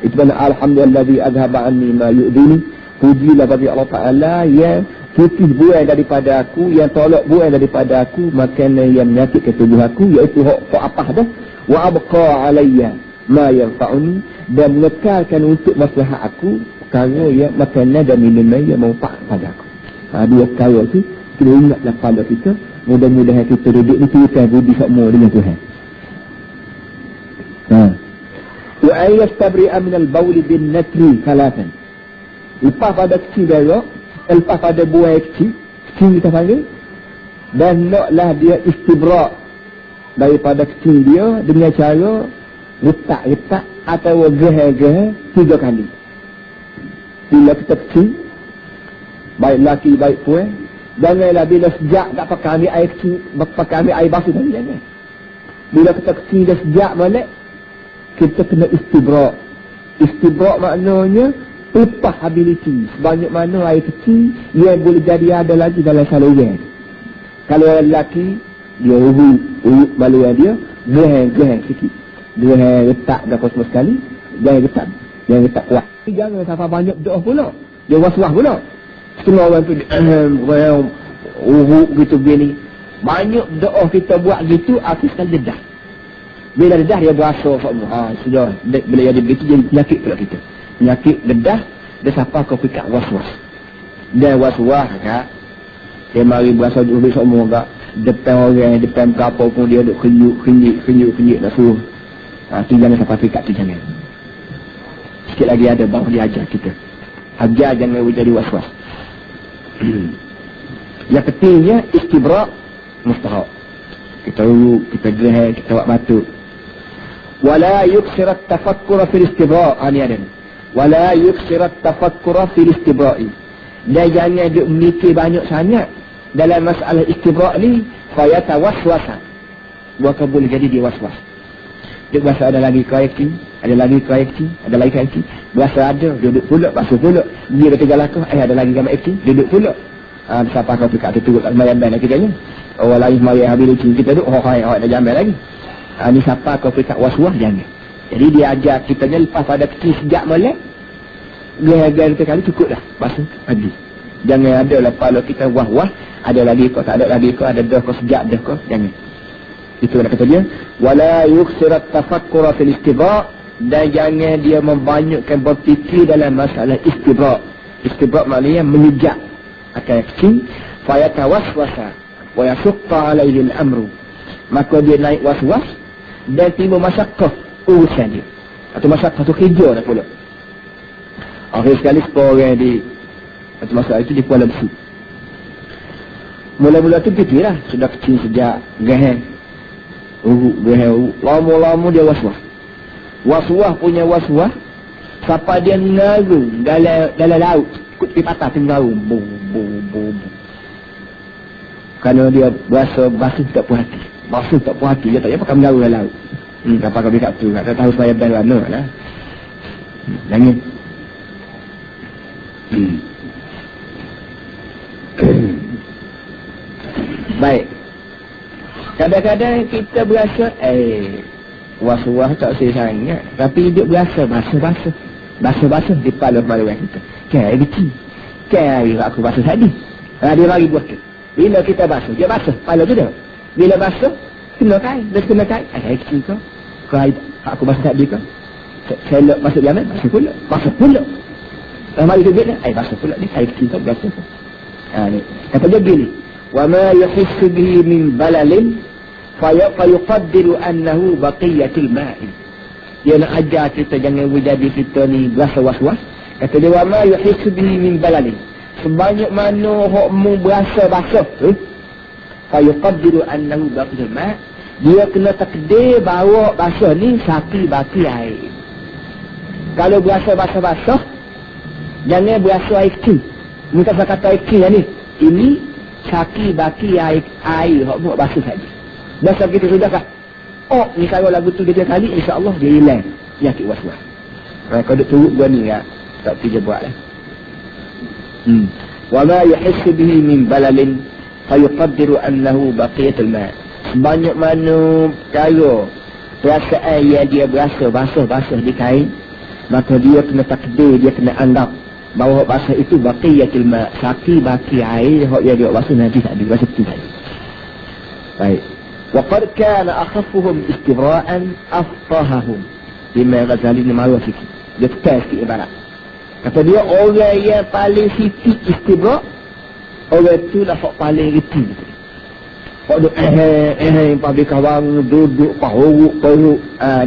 Itu mana alhamdulillah adhaba anni ma yu'dini. Pujilah bagi Allah Ta'ala yang putih buang daripada aku, yang tolak buang daripada aku makanan yang menyakitkan tubuh aku, iaitu hak apa dah. Wa abqa alayya ma yanfa'uni, dan mengekalkan untuk maslahat aku perkara yang makanan dan minuman yang manfaat pada aku. Dua perkara tu kita ingatlah pada kita. Mudah-mudahan kita duduk ni tujukan budi semua dengan Tuhan. Wa ayastabri'a minal bawli bin natri salatan. Lepas pada kecil berak, lepas pada buai kecil kita panggil, dan naklah dia istibra' daripada kecil dia dengan cara retak-retak atau gerah-gerah 3 kali. Bila kita kecil, baik lelaki, baik puan, janganlah bila sejak tak pakai ambil air kecil, pakai ambil air basuh tadi, jangan. Bila kita kecil dah sejak balik, kita kena istibra'. Istibra' maknanya upah ability. Sebanyak mana air kecil yang boleh jadi ada lagi dalam saluran. Kalau lelaki, dia urut maluan dia, gerang sikit. Gerang retak dah semua sekali, jangan retak kuat. Jangan sampai banyak doa pula. Dia was-was pula. Setengah orang tu urut gitu begini. Banyak doa kita buat gitu, akhir sekali dedah. Bila dedah dia berasa semua. Sudah. Bila jadi begitu, jadi penyakit pula kita. Penyakit dedah, dia sampai kau fikir was-was. Dan was-was kak, dia mari berasa urut semua kak. Depan orang, depan berapa pun dia duk kenyuk nak suruh. Tu jangan sampai fikir tu jangan. Sikit lagi ada baru dia ajar kita. Ajar jangan jadi was-was. Yang pentingnya istibra' mustahak. Kita urut, kita gerah, kita buat batuk. Wala yuksirat tafakkura fil istibra'. Ini ada. Wala yuksirat tafakkura fil istibra'i. Dan jangan dia memikir banyak sangat dalam masalah istibra' ni, fayata waswasa. Bukan boleh jadi dia was-was. Dia berasa ada lagi koreksi, ada lagi koreksi, ada lagi koreksi. Berasa ada, duduk pula, basuh pula. Dia kata galakah, ada lagi gambar koreksi, duduk pula. Siapa kau fikir tu turut tak sembahyang lagi kitanya. Orang lain sembahyang habis lucu, kita duduk, dah jambai lagi. Ni siapa kau fikir was-was, jangan. Jadi dia ajar kitanya lepas pada kecil sejak malam, gaya-gaya kali cukup dah, basuh, habis. Jangan ada lah kalau kita wah-wah, ada lagi kau, tak ada lagi kau, ada dah kau, sejak dah kau, jangan. Itu nak kata dia, wala yuksirat tafakkura fil istibra', dan jangan dia membanyakkan berfikir dalam masalah istibra'. Istibra' maknanya menjejak akan kecil, fayatawaswasa wa yashqa alaihi al-amru, maka dia naik was-was dan timbul masyaqqah urusan dia, atau masyaqqah tu kerja dah pula. Akhir sekali seorang di atau masalah itu di Kuala Lumpur. Mula-mula tu fikirlah, sudah kecil sejak gahang. Lama-lama dia was-was. Was-was punya was-was. Sampai dia mengaru dalam laut. Ikut di patah tu mengaru. Kerana dia berasa basuh tak puas hati. Basuh tak puas hati. Dia tak payah pakai mengaru dalam laut. Tak pakai bikap tu. Tak tahu saya bayar mana lah. Nangis. Baik. Kadang-kadang kita berasa was-was tak sangat, tapi hidup berasa basuh di kepala kita. Kan biji. Kan aku basuh tadi. Dia mari buat tu. Bila kita basuh, dia basuh kepala tu dah. Bila basuh, kena kain. Dia kena kain. Saya kecil kau. Kau aku basuh tadi kau. Saya masuk jalan, basuh pula. Mari tu dia, basuh pula ni. Saya kecil kau basuh. Ni. Kata dia gini. Wa ma yuhissu bihi min balalin fayuqaddiru annahu baqiyatul ma'i. Dia nak ajar kita jangan berjadi kita ni berasa was-was. Kata dia wa ma yuhissu bihi min balalin. Sebanyak mana hokmu berasa basuh tu, fayuqaddiru annahu baqiyatul ma'. Dia kena takdir bahawa basuh ni saki baki air. Kalau berasa basuh, jangan berasa air kecil. Bukan saya kata air kecil ni. Ini saki baki air hokmu basuh saja. Dah begitu sudah kah? Ni kalau lagu tu dia kali, insya-Allah dia hilang penyakit was-was. Kalau duk turut gua ni tak pergi buat lah. Wa ma yuhissu bihi min balalin fayuqaddiru annahu baqiyatul ma'. Banyak mana cara perasaan yang dia berasa basuh di kain, maka dia kena takdir, dia kena anggap bahawa basuh itu baqiyatul ma', saki baki air hok yang dia basuh nanti tak ada basuh tu tadi. Baik. وقد كان أخفهم استبراء أفطههم بما Ghazali ni marah sikit. Dia tekan sikit ibarat. Kata dia orang yang paling sikit istibra', orang tu lah hok paling reti. Hok duk pabrik kawan duduk pahuruk.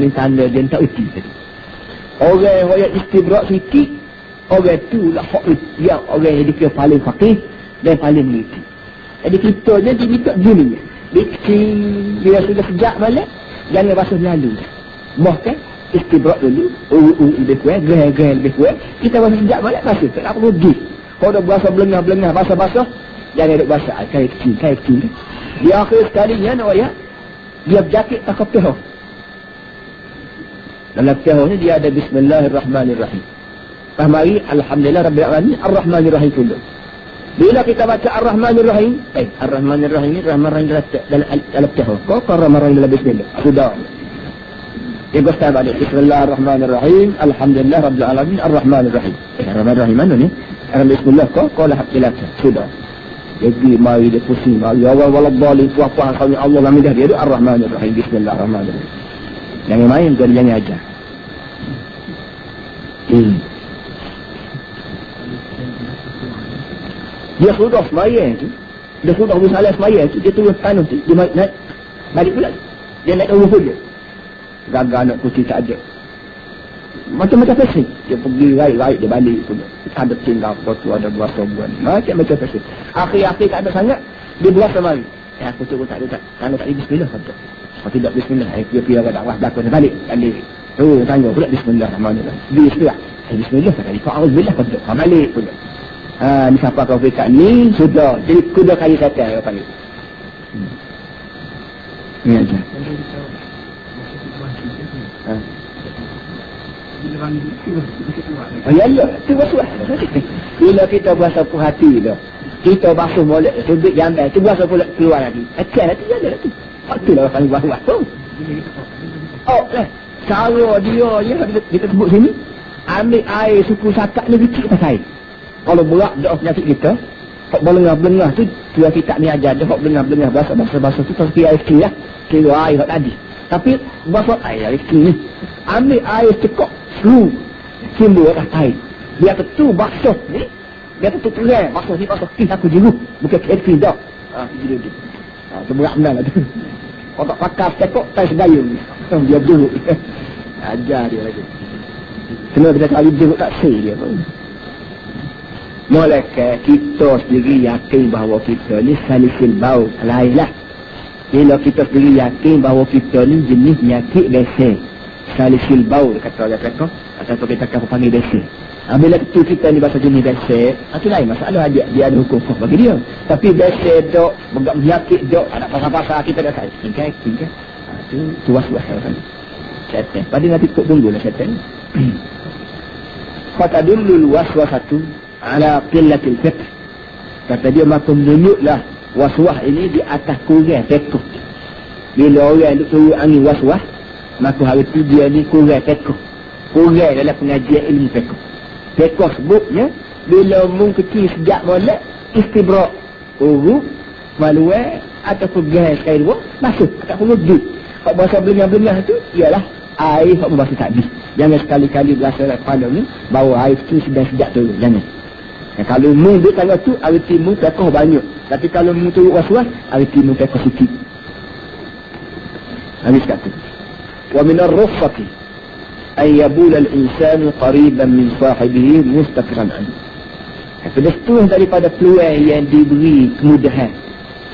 Ni tanda dia tak reti tadi. Orang yang istibra' sikit, orang tu lah hok yang orang yang dia paling faqih dan paling reti. Jadi kita je diminta dunia. Bila sudah sejak balik, jangan basuh lalu. Bahkan istibrak dulu, lebih kurang, gerang lebih kurang. Kita basuh sejak balik, basuh. Tak perlu pergi. Kalau dah basuh belengah, basuh, jangan duduk basuh. Kain kecil. Di akhir sekalinya, dia berjakit takut pihak. Dalam pihak ni dia ada Bismillahirrahmanirrahim. Mari, Alhamdulillah Rabbil Alamin, Ar-Rahmanirrahim dulu. Bila kita baca Ar-Rahmanirrahim, Ar-Rahmanirrahim ni Rahman-Rahim dalam tahun. Kau Rahman-Rahim dalam bismillah. Sudah. Dia kata balik Bismillahirrahmanirrahim, Alhamdulillah Rabbil Alamin, Ar-Rahmanirrahim. Ar-Rahmanirrahim mana ni? Bismillah kau lah jelas. Sudah. Jadi mari dia pusing. Mari awal waladhdallin apa kami Allah lami dah dia tu Ar-Rahmanirrahim. Bismillahirrahmanirrahim. Jangan main, jangan ajar. Dia sudah semayang tu, dia sudah bersalah semayang tu, dia turun tanah tu, dia naik balik pula. Dia naik rumah dia. Gagal nak putih tak ada. Macam-macam pesing. Dia pergi raih, dia balik pun. Ada tinggal tu, ada berasa bulan. Macam-macam pesing. Akhir-akhir tak ada sangat, dia berasa mari. Aku tu pun tak ada, kalau tak ada bismillah kata. Kalau tidak bismillah, dia pergi agak dakwah belakang, dia balik. Tu tanya pula Bismillahirrahmanirrahim. Bismillah. Bismillah kata, Bismillah kata. Balik pula. Ni siapa kau fikir ni sudah jadi kuda kali kata apa panggil. Ni aja. Ya, tu basuh. Bila kita basuh puas hati tu, kita basuh molek sudut jambai, tu basuh pula keluar lagi. Acah tu ada tu. Itulah panggil basuh. Lah. Cara dia kita sebut sini, ambil air suku sakat ni kecil pasal air. Kalau berat dah penyakit kita, hok belengah-belengah tu, tuan kita ni ajar dia hok belengah-belengah basuh tu tapi air kecil lah. Kira air hok tadi. Tapi basuh air kecil ni. Ambil air cekok seluruh simbol atas air. Dia tu basuh ni, dia tu terang basuh ni basuh kis aku jeruh. Bukan kis dah. Jeruh dia. Tu berat benar lah tu. Kalau tak pakai cekok, tak segayung ni. Dia jeruh. Ajar dia lagi. Kena kita kali jeruh tak say dia pun. Malaikat kita sendiri yakin bahawa kita ni salisil bau lain lah. Bila kita sendiri yakin bahawa kita ni jenis penyakit biasa, salisil bau kata orang mereka, atau kita akan panggil biasa. Bila kita ni bahasa jenis biasa, itu lain masalah, dia ada hukum bagi dia. Tapi biasa dok, penyakit dok, ada pasal-pasal kita dah tahu. Tingkai. Itu was-was kan. Syaitan. Pada nanti tunggulah syaitan. Fatadulul waswasatu ala qillatil fiqh. Kata dia maka menunjuklah waswas ini di atas kurang fiqh. Bila orang duk suruh angin waswas, maka hari tu dia ni kurang fiqh. Kurang dalam pengajian ilmu fiqh. Fiqh sebutnya bila mung kecil sejak molek istibrak urut maluai ataupun gas sekali dua masuk tak perlu duduk. Kalau bahasa belengah-belengah tu ialah air yang membasuh tadi. Jangan sekali-kali berasa pada ni bahawa air tu sudah sejak turun. Jangan. Kalau mung dia tanggal tu arti mung fiqh banyak. Tapi kalau mung turut was-was arti mung fiqh sikit. Habis kata. Wa min ar-rukhsati an yabula al-insanu qariban min sahibihi mustaqiran anhu. Setengah daripada peluang yang diberi kemudahan,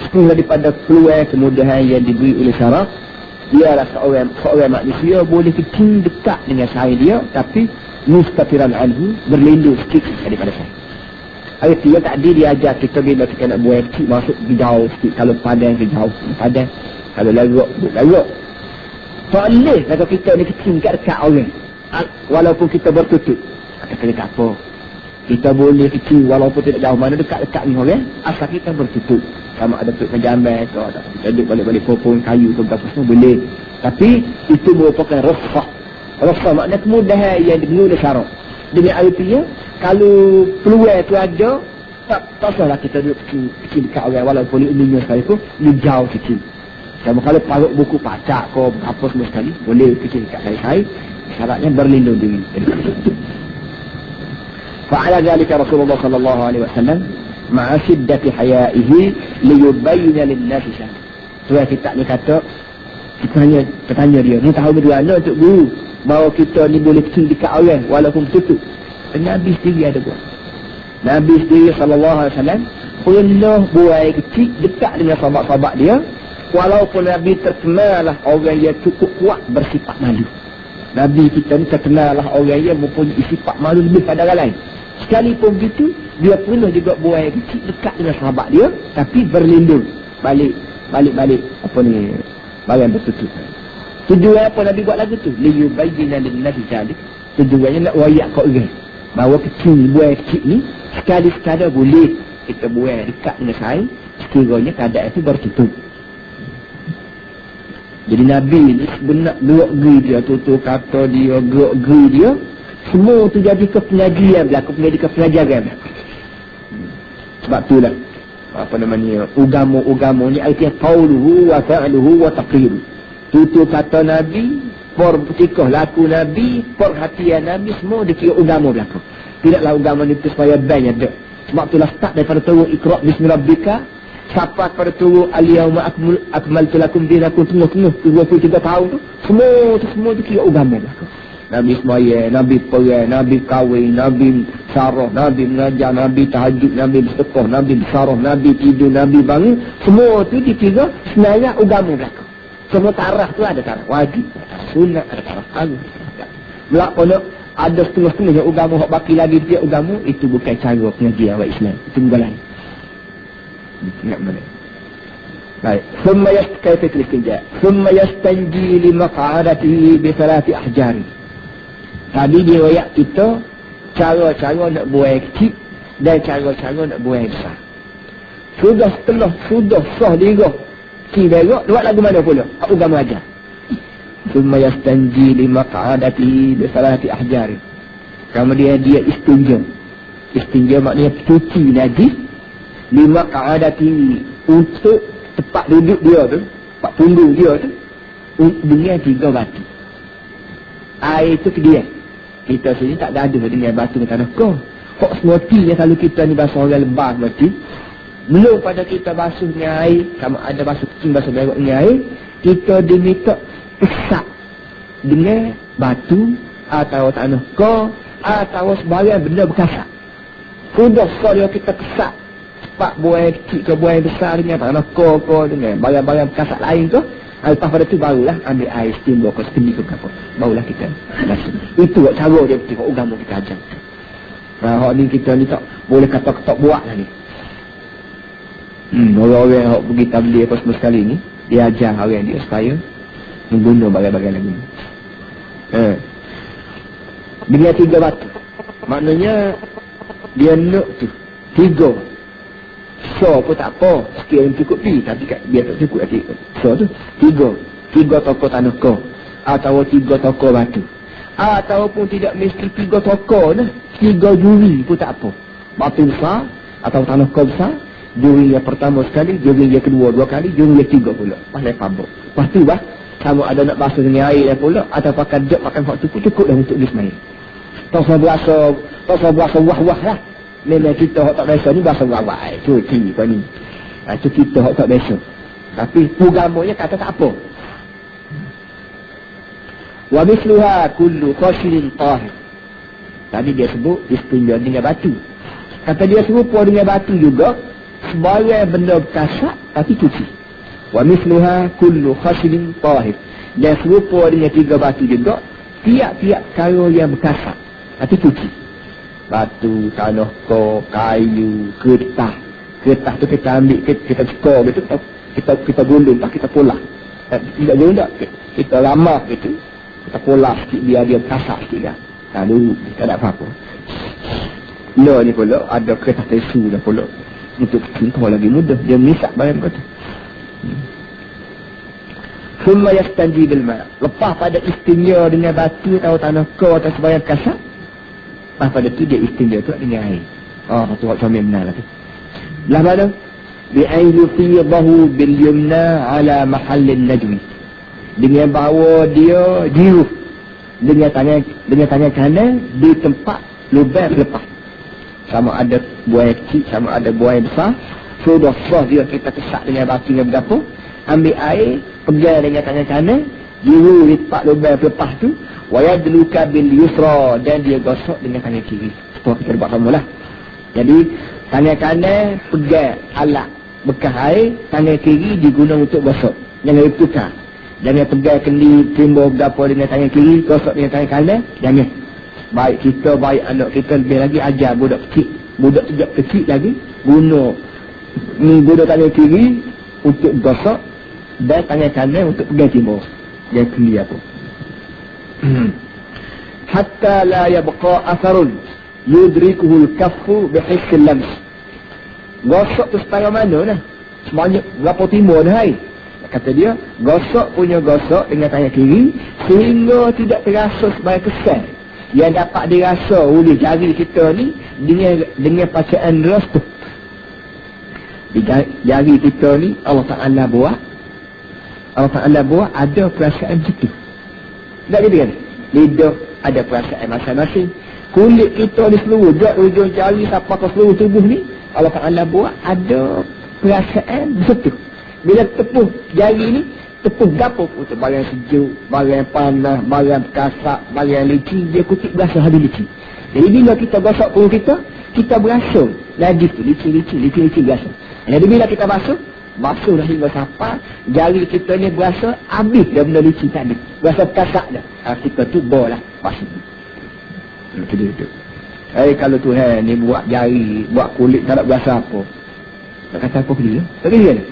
setengah daripada peluang kemudahan yang diberi oleh syarak, ialah seorang manusia boleh kecil dekat dengan saya dia, tapi mustaqiran anhu, berlindung sikit daripada saya. Arti yang tadi dia ajar kita bila kita nak buat kecil masuk ke jauh sikit, kalau padan ke jauh padan, kalau larut. Boleh kalau kita ni kecil dekat orang, walaupun kita bertutup. Kata tak apa, kita boleh kecil walaupun tidak jauh mana, dekat-dekat ni orang, asal kita bertutup. Sama ada tutup menjambai ke, kita duduk balik-balik pohon kayu ke berapa semua boleh. Tapi itu merupakan rukhsah. Rukhsah maknanya kemudahan yang diberi oleh syarak. Dengan artinya kalau peluang tu ada, tak salah kita duduk kecil dekat orang walaupun ilmunya sekalipun dia jauh kecil. Sama kalau parut buku pacak ke apa semua sekali, boleh kecil dekat saya. Syaratnya berlindung diri. Fa'ala dhalika Rasulullah sallallahu alaihi wasallam ma'a shiddati hayaihi liyubayyana lin-nasi syah. Tuan kita ni kata, kita tanya dia, ni tahu berdua untuk guru bahawa kita ni boleh kecil dekat orang walaupun tutup. Nabi sendiri ada buat. Nabi sendiri sallallahu alaihi wasallam pernah buat kecil dekat dengan sahabat-sahabat dia, walaupun Nabi terkenal lah orang yang cukup kuat bersifat malu. Nabi kita ni terkenal lah orang yang mempunyai sifat malu lebih pada orang lain. Sekalipun begitu, dia pernah juga buat kecil dekat dengan sahabat dia, tapi berlindung balik apa ni, barang bertutup. Tujuan apa Nabi buat lagu tu? Liyubayyana lin-nasi syah. Tujuannya nak wayak kat orang bahawa kecil buat kecil ni sekali-sekala boleh kita buat dekat dengan saya, sekiranya keadaan itu bertutup. Jadi Nabi ni sebenar gerak-geri dia, tutur kata dia, gerak-geri dia, semua tu jadi ke pengajian berlaku, menjadi ke pengajaran berlaku. Sebab itulah apa namanya, ugamu ni artinya qauluhu wa fa'luhu wa taqriru. Tutur kata Nabi, pertikah laku Nabi, perhatian Nabi, semua dikira ugamu berlaku. Tidaklah ugamu ni supaya banyak ada. Sebab itulah start daripada turun Iqra' bismi rabbika sampai pada turun al-yawma akmaltu lakum dinakum, tengah-tengah 23 tahun tu, semua tu kira agama berlaku. Nabi semaya, Nabi perang, Nabi kahwin, Nabi sarah, Nabi mengajar, Nabi tahajud, Nabi bersedekah, Nabi bersarah, Nabi tidur, Nabi bangun, semua tu dikira sebenarnya agama berlaku. Semua taraf tu ada taraf wajib, sunat, ada taraf agama. Melakona ada setengah-setengah yang agama hak baki lagi dia agama, itu bukan cara pengajian awak Islam, itu bukan lain. Ingat balik. Baik. Thumma yastanji li maq'adatihi bi thalathi ahjari. Tadi dia wayak kita cara-cara nak buang kecil dan cara-cara nak buang besar. Sudah sah dirah kira buat lagu mana pula? Agama ajar. Thumma yastanji li maq'adatihi bi thalathi ahjari. Kemudian dia istinja. Istinja maknanya cuci najis lima ka'adati, untuk tempat duduk dia tu, tempat punggung dia tu, dengan 3 batu. Air tu dia. Kita sini tak ada dengan batu dengan tanah kau. Kok semoti yang selalu kita ni basuh orang lebah semoti. Belum pada kita basuh dengan air, sama ada basuh kecil, basuh berok dengan air, kita diminta pesak dengan batu atau tanah kau atau sebarang benda berkasak. Sudah sekali kita pesak dapat buai kecil ke buai besar dengan tanah koko dengan barang-barang kasat lain tu, lepas pada tu barulah ambil air steamboat ke sendiri ke apa. Barulah kita basuh. Itu cara dia betul agama kita ajar. Hak ni kita ni tak boleh kata ketok buat lah ni. Orang-orang yang pergi tabligh apa semua sekali ni, dia ajar orang dia supaya mengguna barang-barang lagi. Dengan 3 batu. Maknanya dia nak tu 3. So pun tak apa, sikit yang cukup pi, tapi biar tak cukup lagi. So tu 3 toko tanah ko, atau 3 toko batu, ataupun tidak mesti 3 toko dah, 3 juri pun tak apa. Batu besar atau tanah ko besar, juri yang pertama sekali, juri yang kedua 2 kali, juri yang 3 pula. Pandai pabuk. Lepas tu sama ada nak basuh dengan air pula, atau pakai jok makan hak cukup dah untuk dismail. Tak usah berasa wah-wah lah. Memang kita hak tak biasa ni berasa wah-wah. Cuci kau ni. Itu kita hak tak biasa. Tapi programnya kata tak apa. Wa misluha kullu khashirin tahir. Tadi dia sebut istinja dengan batu. Kata dia serupa dengan batu juga, sebagai benda berkasat tapi cuci. Wa misluha kullu khashirin tahir. Dan serupa dengan 3 batu juga, tiap-tiap perkara yang berkasat tapi cuci. Batu, tanah ko, kayu, kertas. Kertas tu kita ambil, kita skor gitu, kita gulung, kita polah. Tidak gulung tak? Kita ramah gitu. Kita polah sikit biar dia berkasat sikit kan. Lalu tak ada apa-apa. Lo ni pula ada kertas tisu dah pula. Untuk kau lagi mudah. Dia misak barang kau tu. Summa yastanji bil ma'. Lepas pada istinja dengan batu atau tanah ko atau sebarang kasar, lepas pada tu dia istinja tu dengan air. Lepas tu hak comel benar lah tu. Belah mana? Bi'ain yufidahu bil yumna ala mahallin najwi. Dengan bawa dia jiruh dengan tangan kanan di tempat lubang lepas. Sama ada buaya kecil, sama ada buaya besar. Sudah sah dia kita kesak dengan batu dengan berapa. Ambil air, pegang dengan tangan kanan, jiruh di tempat lubang lepas tu. Wayadluka bil yusra, dan dia gosok dengan tangan kiri. Seperti kita buat sama lah. Jadi tangan kanan pegang alat bekas air, tangan kiri digunakan untuk gosok. Jangan bertukar. Jangan pegang kendi timbul berapa dengan tangan kiri, gosok dengan tangan kanan. Jangan. Baik kita, baik anak kita, lebih lagi ajar budak kecil lagi guna tangan kiri untuk gosok dan tangan kanan untuk pegang timbul. Jangan kendi apa. Hatta la yabqa atharun yudrikuhul kaffu bihissil lams. Gosok tu setara mana lah, sebanyak berapa timur dah air. Kata dia, gosok punya gosok dengan tangan kiri sehingga tidak terasa sebagai kesan yang dapat dirasa oleh jari kita ni dengan bacaan restu. Di jari kita ni Allah Ta'ala buat ada perasaan situ. Tak gitu kan? Lidah ada perasaan masing-masing. Kulit kita ni seluruh, dari ujung jari sampai ke seluruh tubuh ni, Allah Ta'ala buat ada perasaan situ. Bila tepuh jari ni, tepuh gapo pun, barang sejuk, barang panas, barang kasar, barang licin, dia kutip berasa habis licin. Jadi bila kita gosok pun kita berasa lagi tu licin berasa. Jadi bila kita basuh dah hingga sampai jari kita ni berasa habis dah benda licin tadi, berasa kasar dah. Kita tu bolah basuh. Itu dia. Kalau Tuhan ni buat jari, buat kulit tak ada berasa apa, nak kata apa dia? Tak dia ni.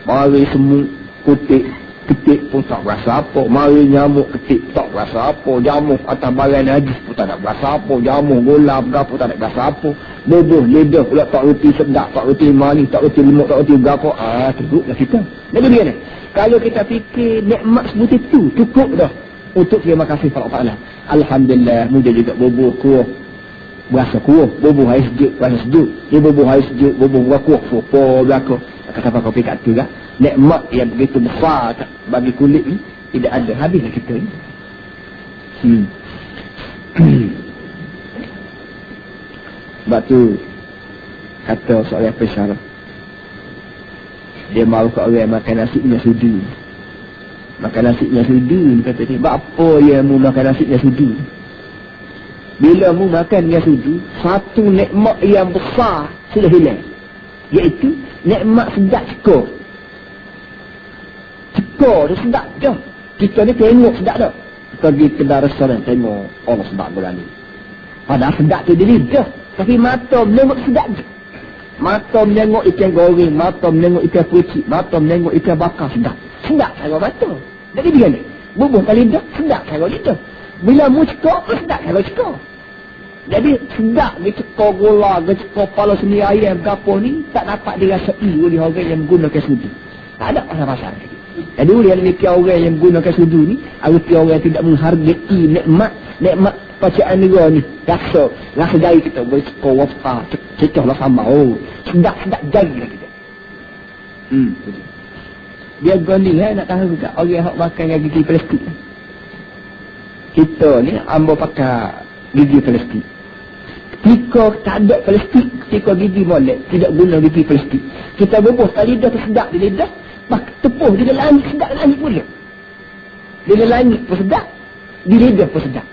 Mari semut ketik pun tak berasa apa. Mari nyamuk ketik tak berasa apa. Jamuk atas barang najis pun tak ada berasa apa. Jamuk golap berapa tak ada berasa apa. Bubuh lidah pula tak reti sedap, tak reti manis, tak reti lemuk, tak reti berapa. Cukuplah kita. Jadi dia ni, kalau kita fikir nikmat seperti itu, cukup dah untuk terima kasih kepada Allah. Alhamdulillah, mudah juga bubuh kuah berasa kuah, bubuh air sejuk berasa sejuk. Dia bubuh air sejuk, bubuh kuah fupo belaka. Kata apa kau fikir tu lah. Nikmat yang begitu besar bagi kulit ni tidak ada habislah kita ni. Sebab tu kata seorang pesyarah, dia mahu ke orang makan nasi dengan sudu. Makan nasi dengan sudu, kata dia, apa yang mu makan nasi dengan sudu? Bila mu makan dengan sudu, satu nikmat yang besar sudah hilang. Iaitu nikmat sedap cekor. Cekor tu sedap dah. Kita ni tengok sedap dah. Pergi kedai restoran tengok, Allah sedap berani. Padahal sedap tu di lidah. Tapi mata menengok sedap je. Mata menengok ikan goreng, mata menengok ikan kucing, mata menengok ikan bakar sedap. Sedap cara mata. Jadi begini, bubuh kali lidah, sedap cara lidah. Bila mu cekor, sedap cara cekor. Jadi sedap dia cekor gula, dia cekor kepala sendiri ayam, gapo ni, tak dapat dirasai oleh orang yang menggunakan sudu. Tak ada pasal-pasal. Jadi oleh orang yang menggunakan sudu ni, arti orang yang tidak menghargai nikmat bacaan negara ni. Rasa jari kita boleh cekor wafah, cekor lah sama. Oh, sedap jari lah kita. Dia goni nak tahu tak orang yang makan dengan gigi plastik. Kita ni ambil pakai gigi plastik. Ketika tak ada plastik, ketika gigi molek, tidak guna gigi plastik. Kita bubuh tali lidah tu sedap di lidah, tepuh di langit sedap langit pula. Di langit pun sedap, di lidah pun sedap.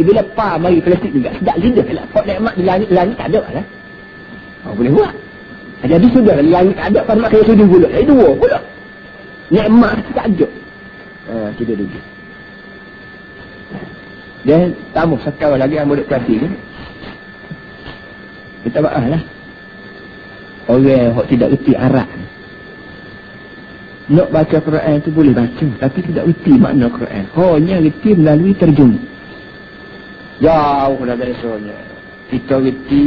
Bila mari plastik juga sedap lidah lah. Kok nikmat di langit tak ada lah. Boleh buat. Jadi sudah di langit tak ada, pada mak kaya sudu pula. Jadi dua pula. Nikmat tak ada. Tidak ada. Dan tamu sekarang lagi yang murid kasih ni. Kita maaf lah. Orang yang tidak reti Arab. Nak baca Quran tu boleh baca. Tapi tidak reti makna Quran. Hanya reti melalui terjemah. Jauh dari soalnya. Kita reti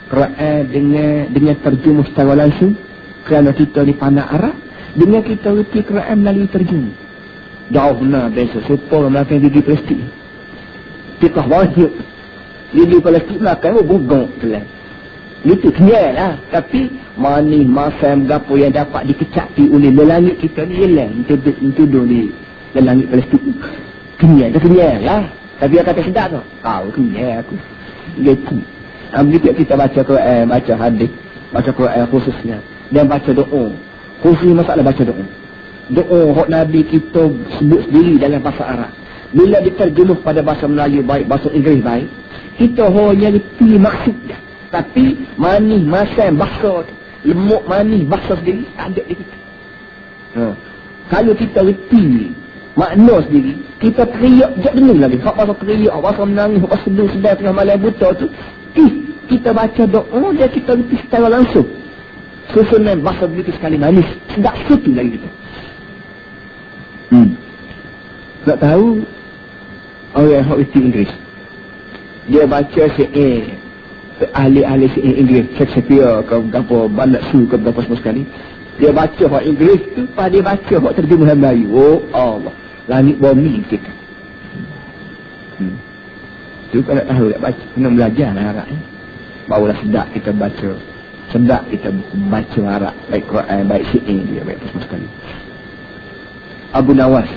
Quran dengan terjemah secara langsung. Kerana kita ni pandai Arab. Dengan kita reti Quran melalui terjemah. Jauh benar biasa. Supaya makan gigi plastik. Kita wajib. Gigi plastik makan bugong telan. Itu kenyal lah. Tapi manis, masam, gapo yang dapat dikecapi oleh lelangit kita ni ialah dituduh di lelangit plastik. Kenyal lah. Tapi dia kata sedap tu. Tahu kenyal aku. Gitu. Begitu kita baca Quran, baca hadis, baca Quran khususnya. Dan baca doa. Khususnya masalah baca doa. Doa hak Nabi kita sebut sendiri dalam bahasa Arab. Bila diterjemuh pada bahasa Melayu baik, bahasa Inggeris baik, kita hanya reti maksud dia. Tapi manis, masam, bahasa tu, lemuk manis, bahasa sendiri, tak ada di kita. Kalau kita reti makna sendiri, kita teriak, jangan dengar lagi. Hak bahasa teriak, bahasa menangis, hak bahasa sedar tengah malam buta tu, kita baca doa, dia kita reti secara langsung. Susunan bahasa begitu sekali manis, sedap situ lagi kita. Nak tahu orang yang reti Inggeris, dia baca ahli-ahli Inggeris, Shakespeare ke apa, Ballad Su ke berapa semua sekali, dia baca hak Inggeris tu, pada dia baca hak terjemahan Melayu. Oh Allah, langit bumi kita. Tu kalau nak tahu nak baca, kena belajar lah Arab ni. Barulah sedap kita baca, sedap kita baca Arab, baik Quran, baik syair dia, baik apa semua sekali. Abu Nawas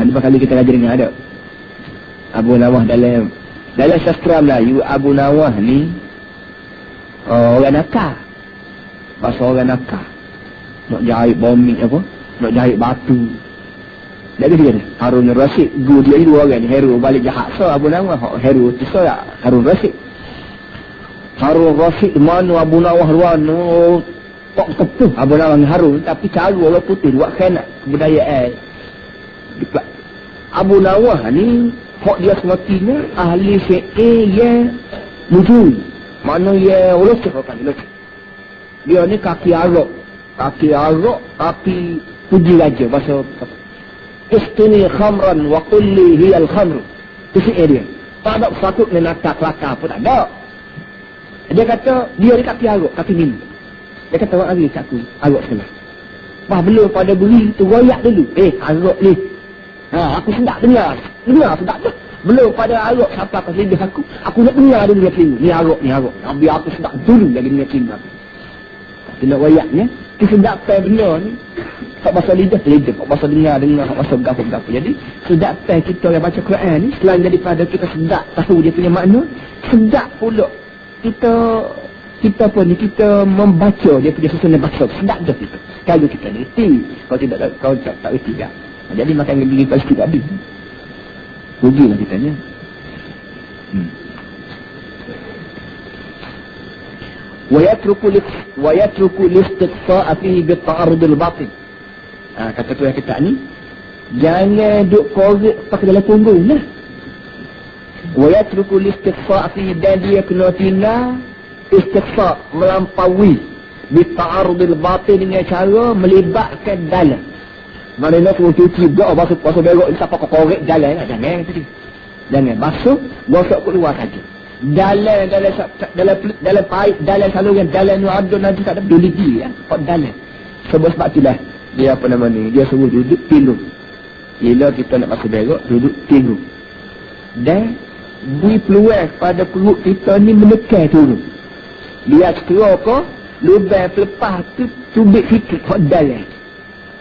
ni kali kita ajar dengan ada. Abu Nawas dalam sastra Melayu, Abu Nawas ni orang nakal. Bahasa orang nakal. Nak jahit bomik apa? Nak jahit batu. Jadi dia ni, Harun Rasid. Guru dia ni dua orang ni. Heru balik jahat. So Abu Nawas, Heru tu so ya, Harun Rasid. Harun Rasid mana Abu Nawas luar no. Tak tepuh Abu Nawas dengan Harun. Tapi cara orang putih buat kena kebudayaan. Abu Nawas ni hak dia semestinya ahli syair yang nujum. Mana yang locek kan locek. Dia ni kaki arok tapi puji raja bahasa istini khamran wa qulli hiya al-khamr. Itu syair dia. Tak ada satu menakar kelakar pun tak ada. Dia kata dia ni kaki arok, kaki minum. Dia kata orang hari aku arok sekali. Belum pada beri tu royak dulu. Arok ni. Aku sedap dengar sedap tu. Belum pada arok siapa ke lidah aku nak dengar dulu dia telinga. Ni arok. Biar aku sedap dulu lagi dengar telinga. Tapi nak royaknya, kesedapan benar ni. Tak bahasa lidah, tak bahasa dengar, tak bahasa berapa-berapa. Jadi, kesedapan kita yang baca Quran ni, selain daripada kita sedap tahu dia punya makna, sedap pula kita pun ni, kita membaca dia punya susunan bahasa. Sedap dah kita. Kalau kita reti, kalau tak reti tak. Jadi makan gigi plastik habis. Rugilah kitanya. wa yatruku listiqsa'a fihi bita'arudil batin. Kata tu yang kita ni, jangan duk korek pakai dalam punggung lah. Wa yatruku listiqsa'a fihi, dan dia kena tinggal istiqsa', melampaui bita'arudil batin, dengan cara melibatkan dalam. Maknanya suruh cuci juga basuh berok ni tak pakai korek dalam lah. Jangan tadi. Jangan basuh, gosok keluar saja. Dalam paip, dalam saluran, dalam ni ada nanti tak ada peduli dia. Kok dalam. Sebab itulah dia apa nama ni, dia suruh duduk tinggung. Bila kita nak basuh berok, duduk tinggung. Dan beri peluang pada perut kita ni menekan turun. Dia sekera ke, lubang pelepah tu tubik sikit kok dalam.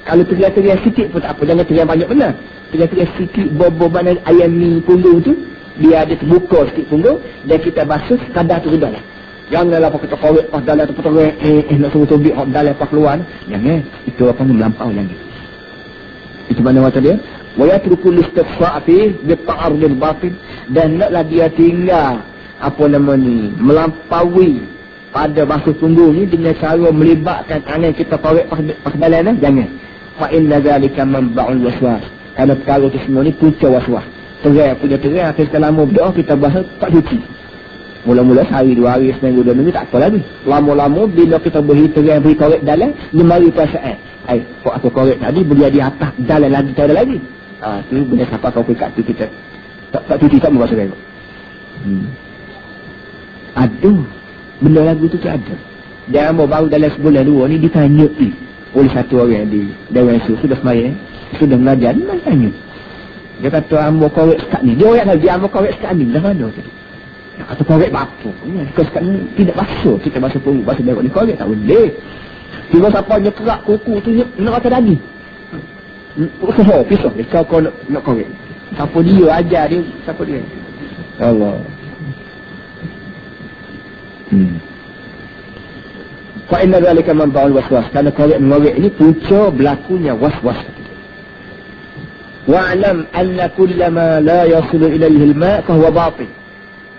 Kalau teriak-teriak sikit pun tak apa, jangan teriak banyak benar. Teriak-teriak sikit, bobo mana ayam ni punggung tu, dia ada terbuka sikit punggung, dan kita basuh kadar tu sudah lah. Janganlah pakai kita korek pas dalam tu peterek, nak suruh tubik hok dalam pas keluar. Jangan, itu apa ni melampau lagi. Itu mana kata dia? Wa yatruku listiqsa'a fi bita'arudil batin, dan naklah dia tinggal apa nama ni, melampaui pada basuh punggung ni dengan cara melibatkan tangan kita korek pas dalam lah. Jangan. Fa inna zalika manba'ul waswas. Kerana perkara itu semua ni punca waswas. Punya terai, kita lama berdoa, kita bahasa tak cuci. Mula-mula sehari, 2 hari, seminggu, 2 minggu, tak apa lagi. Lama-lama bila kita beri terai, beri korek dalam, dia mari perasaan. Kok aku korek tadi, boleh di atas dalam lagi, tak ada lagi. Tu benda siapa kau pekat tu kita. Tak cuci, tak membahasa berok. Aduh, benda lagu tu ada. Dia baru dalam sebulan 2 ni ditanya oleh satu orang di Dewan Su, sudah semaya, sudah mengajar, dia tanya. Dia kata, ambo korek sekat ni. Dia orang lagi, ambo korek sekat ni. Dah mana tadi? Dia kata, korek bapa. Sekat ni tidak basuh. Kita basuh punggung, basuh berok ni, korek tak boleh. Tiba siapa dia kerak kuku tu, nak kata daging. Usaha, pisau. Dia kau nak korek. Siapa dia ajar dia, siapa dia? Allah. Fa inna zalika manba'ul waswas. Kerana korek mengorek ini punca berlakunya waswas. Wa'lam anna kullama la yasilu ilaihi al-ma' fa huwa batil.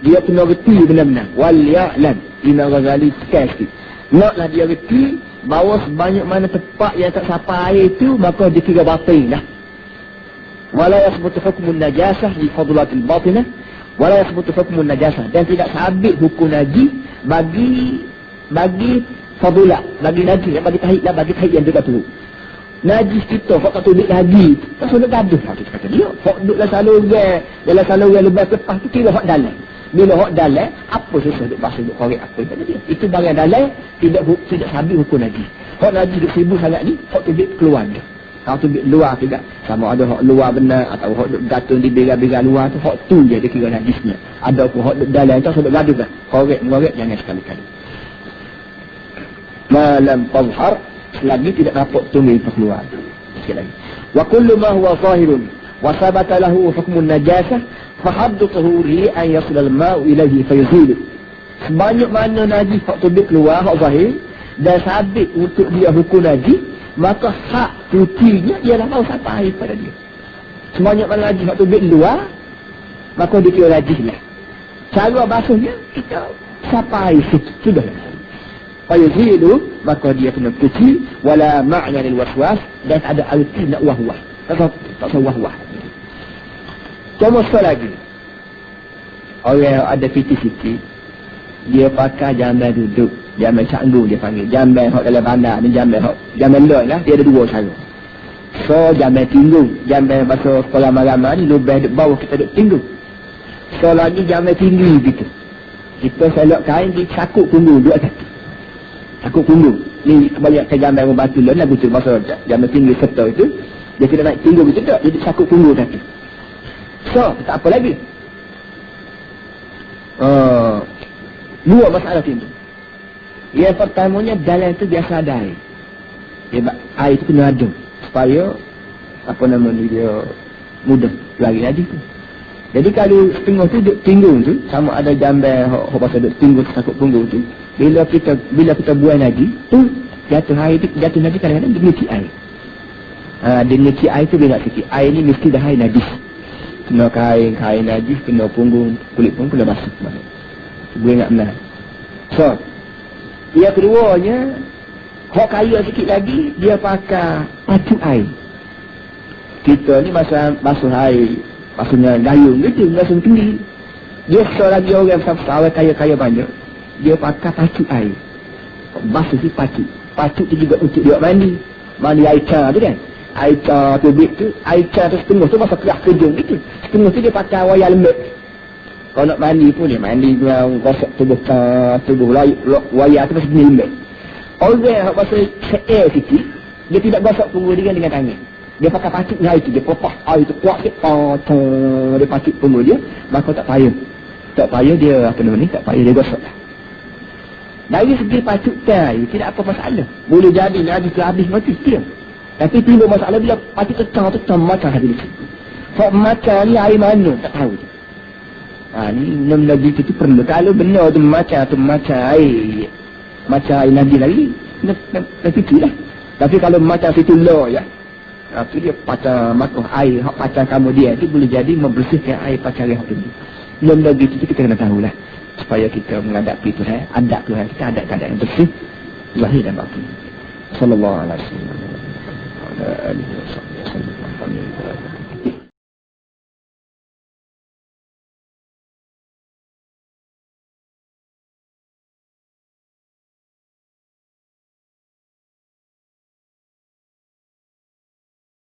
Dia kena reti benar-benar. Wal ya'lam. Imam Ghazali sekali. Naklah dia reti bahawa sebanyak mana tempat yang tak sampai air itu, maka dikira batil dah. Wala yasbutu hukmun najasah li fadlatil batinah. Wala yasbutu hukmun najasah. Dan tidak sabit hukum najis bagi fadilah, bagi najis, bagi tahid yang dekat tu. Najis kita, kok tak tubik lagi, tak sudah gaduh lah, kita kata dia. Kok duduk dalam saluran lepas lepas tu, kira hak dalam. Bila hak dalam, apa susah duduk basuh, duduk korek apa, kata dia. Itu barang dalam, tidak sabit hukum najis. Hak najis duduk sibuk sangat ni, hak tubik keluar dia. Kalau tubik luar juga, sama ada hak luar benar, atau hak duduk gantung di bira-bira luar tu, hak tu je dia kira najisnya. Ada pun hak duduk dalam tu, sudah gaduh lah. Korek, jangan sekali-kali. Malam tazhar, selagi tidak nampak tumit keluar. Sekali lagi. Wa kullu ma huwa zahirun wa sabata lahu hukmun najasah fa haddu tuhuri an yasil al-ma'u ilayhi fayuzilu. Sebanyak mana najis hak tumit keluar, hak zahir, dan sabit untuk dia hukum najis, maka hak cucinya ialah mau sampai pada dia. Sebanyak mana najis hak tumit keluar, maka dikira najis lah. Cara basuhnya kita sampai sudah lah. Fayuzilu, maka dia kena cuci. Wala ma'na lil waswas, dan ada arti nak wah-wah. Tak usah wah-wah. Cuma sekali lagi, orang ada fiti sikit, dia pakai jamban duduk, jamban canggu dia panggil, jamban hok dalam bandar ni, jamban lot lah, dia ada 2 cara. So jamban tinggung, jamban bahasa sekolah marama ni, lubang duduk bawah, kita duduk tinggung. So lagi jamban tinggi gitu, kita selok kain di sakuk punggung, duduk atas sakuk punggung. Ni kebanyakan jamban yang batu lah, lagu tu bahasa jamban tinggi serta itu, dia tidak naik tinggung itu tak, jadi sakuk punggung tadi. So tak apa lagi. 2 masalah timbul. Yang pertamanya, dalam itu biasa ada air. Air itu kena ada supaya apa nama ni, dia mudah lari lagi tu. Jadi kalau setengah tu duduk tinggung tu, sama ada jamban hok bahasa duduk tinggung sakut punggung tu, bila kita buang lagi tu, jatuh air tu, jatuh lagi kadang-kadang dia ngecik air. Dia ngecik air tu bila sikit. Air ni mesti dah air najis. Kena kain najis, kena punggung, kulit pun kena basuh. Gue ingat benar. So, Yang keduanya, hak kaya sikit lagi, dia pakai pacuk air. Kita ni masa basuh air, maksudnya gayung gitu, langsung tinggi. Dia lagi orang besar kaya-kaya banyak, dia pakai pacuk air. Basuh si pacuk. Pacuk tu juga untuk dia mandi. Mandi air car tu kan. Air car tubik tu, air car tu setengah tu masa kerak kejung gitu. Setengah tu dia pakai wayar lembek. Kalau nak mandi pun dia mandi dengan gosok tubuh wayar tu masih lembek. Orang yang masa air sikit, dia tidak gosok punggung dia dengan tangan. Dia pakai pacuk air tu, dia popah air tu kuat sikit, dia pacuk punggung dia, maka tak payah. Tak payah dia, apa nama ni, tak payah dia gosok lah. Dari segi pacuk air, tidak apa masalah. Boleh jadi Nabi ke habis mati, tidak. Tapi timbul masalah bila pacuk tetang macam habis. Hak macam ni air mana, tak tahu. Ni enam Nabi itu perlu. Kalau benar tu macam air. Macam air Nabi lagi. Tapi itulah. Tapi kalau macam situ loh ya. Itu dia pacang makuh air. Hak pacang kamu dia itu boleh jadi membersihkan air pacang yang itu. Enam Nabi itu kita kena tahulah. Supaya kita menghadapi Tuhan. Adab Tuhan kita adab-adab yang bersih. Lahir dan batin. Sallallahu alaihi wasallam.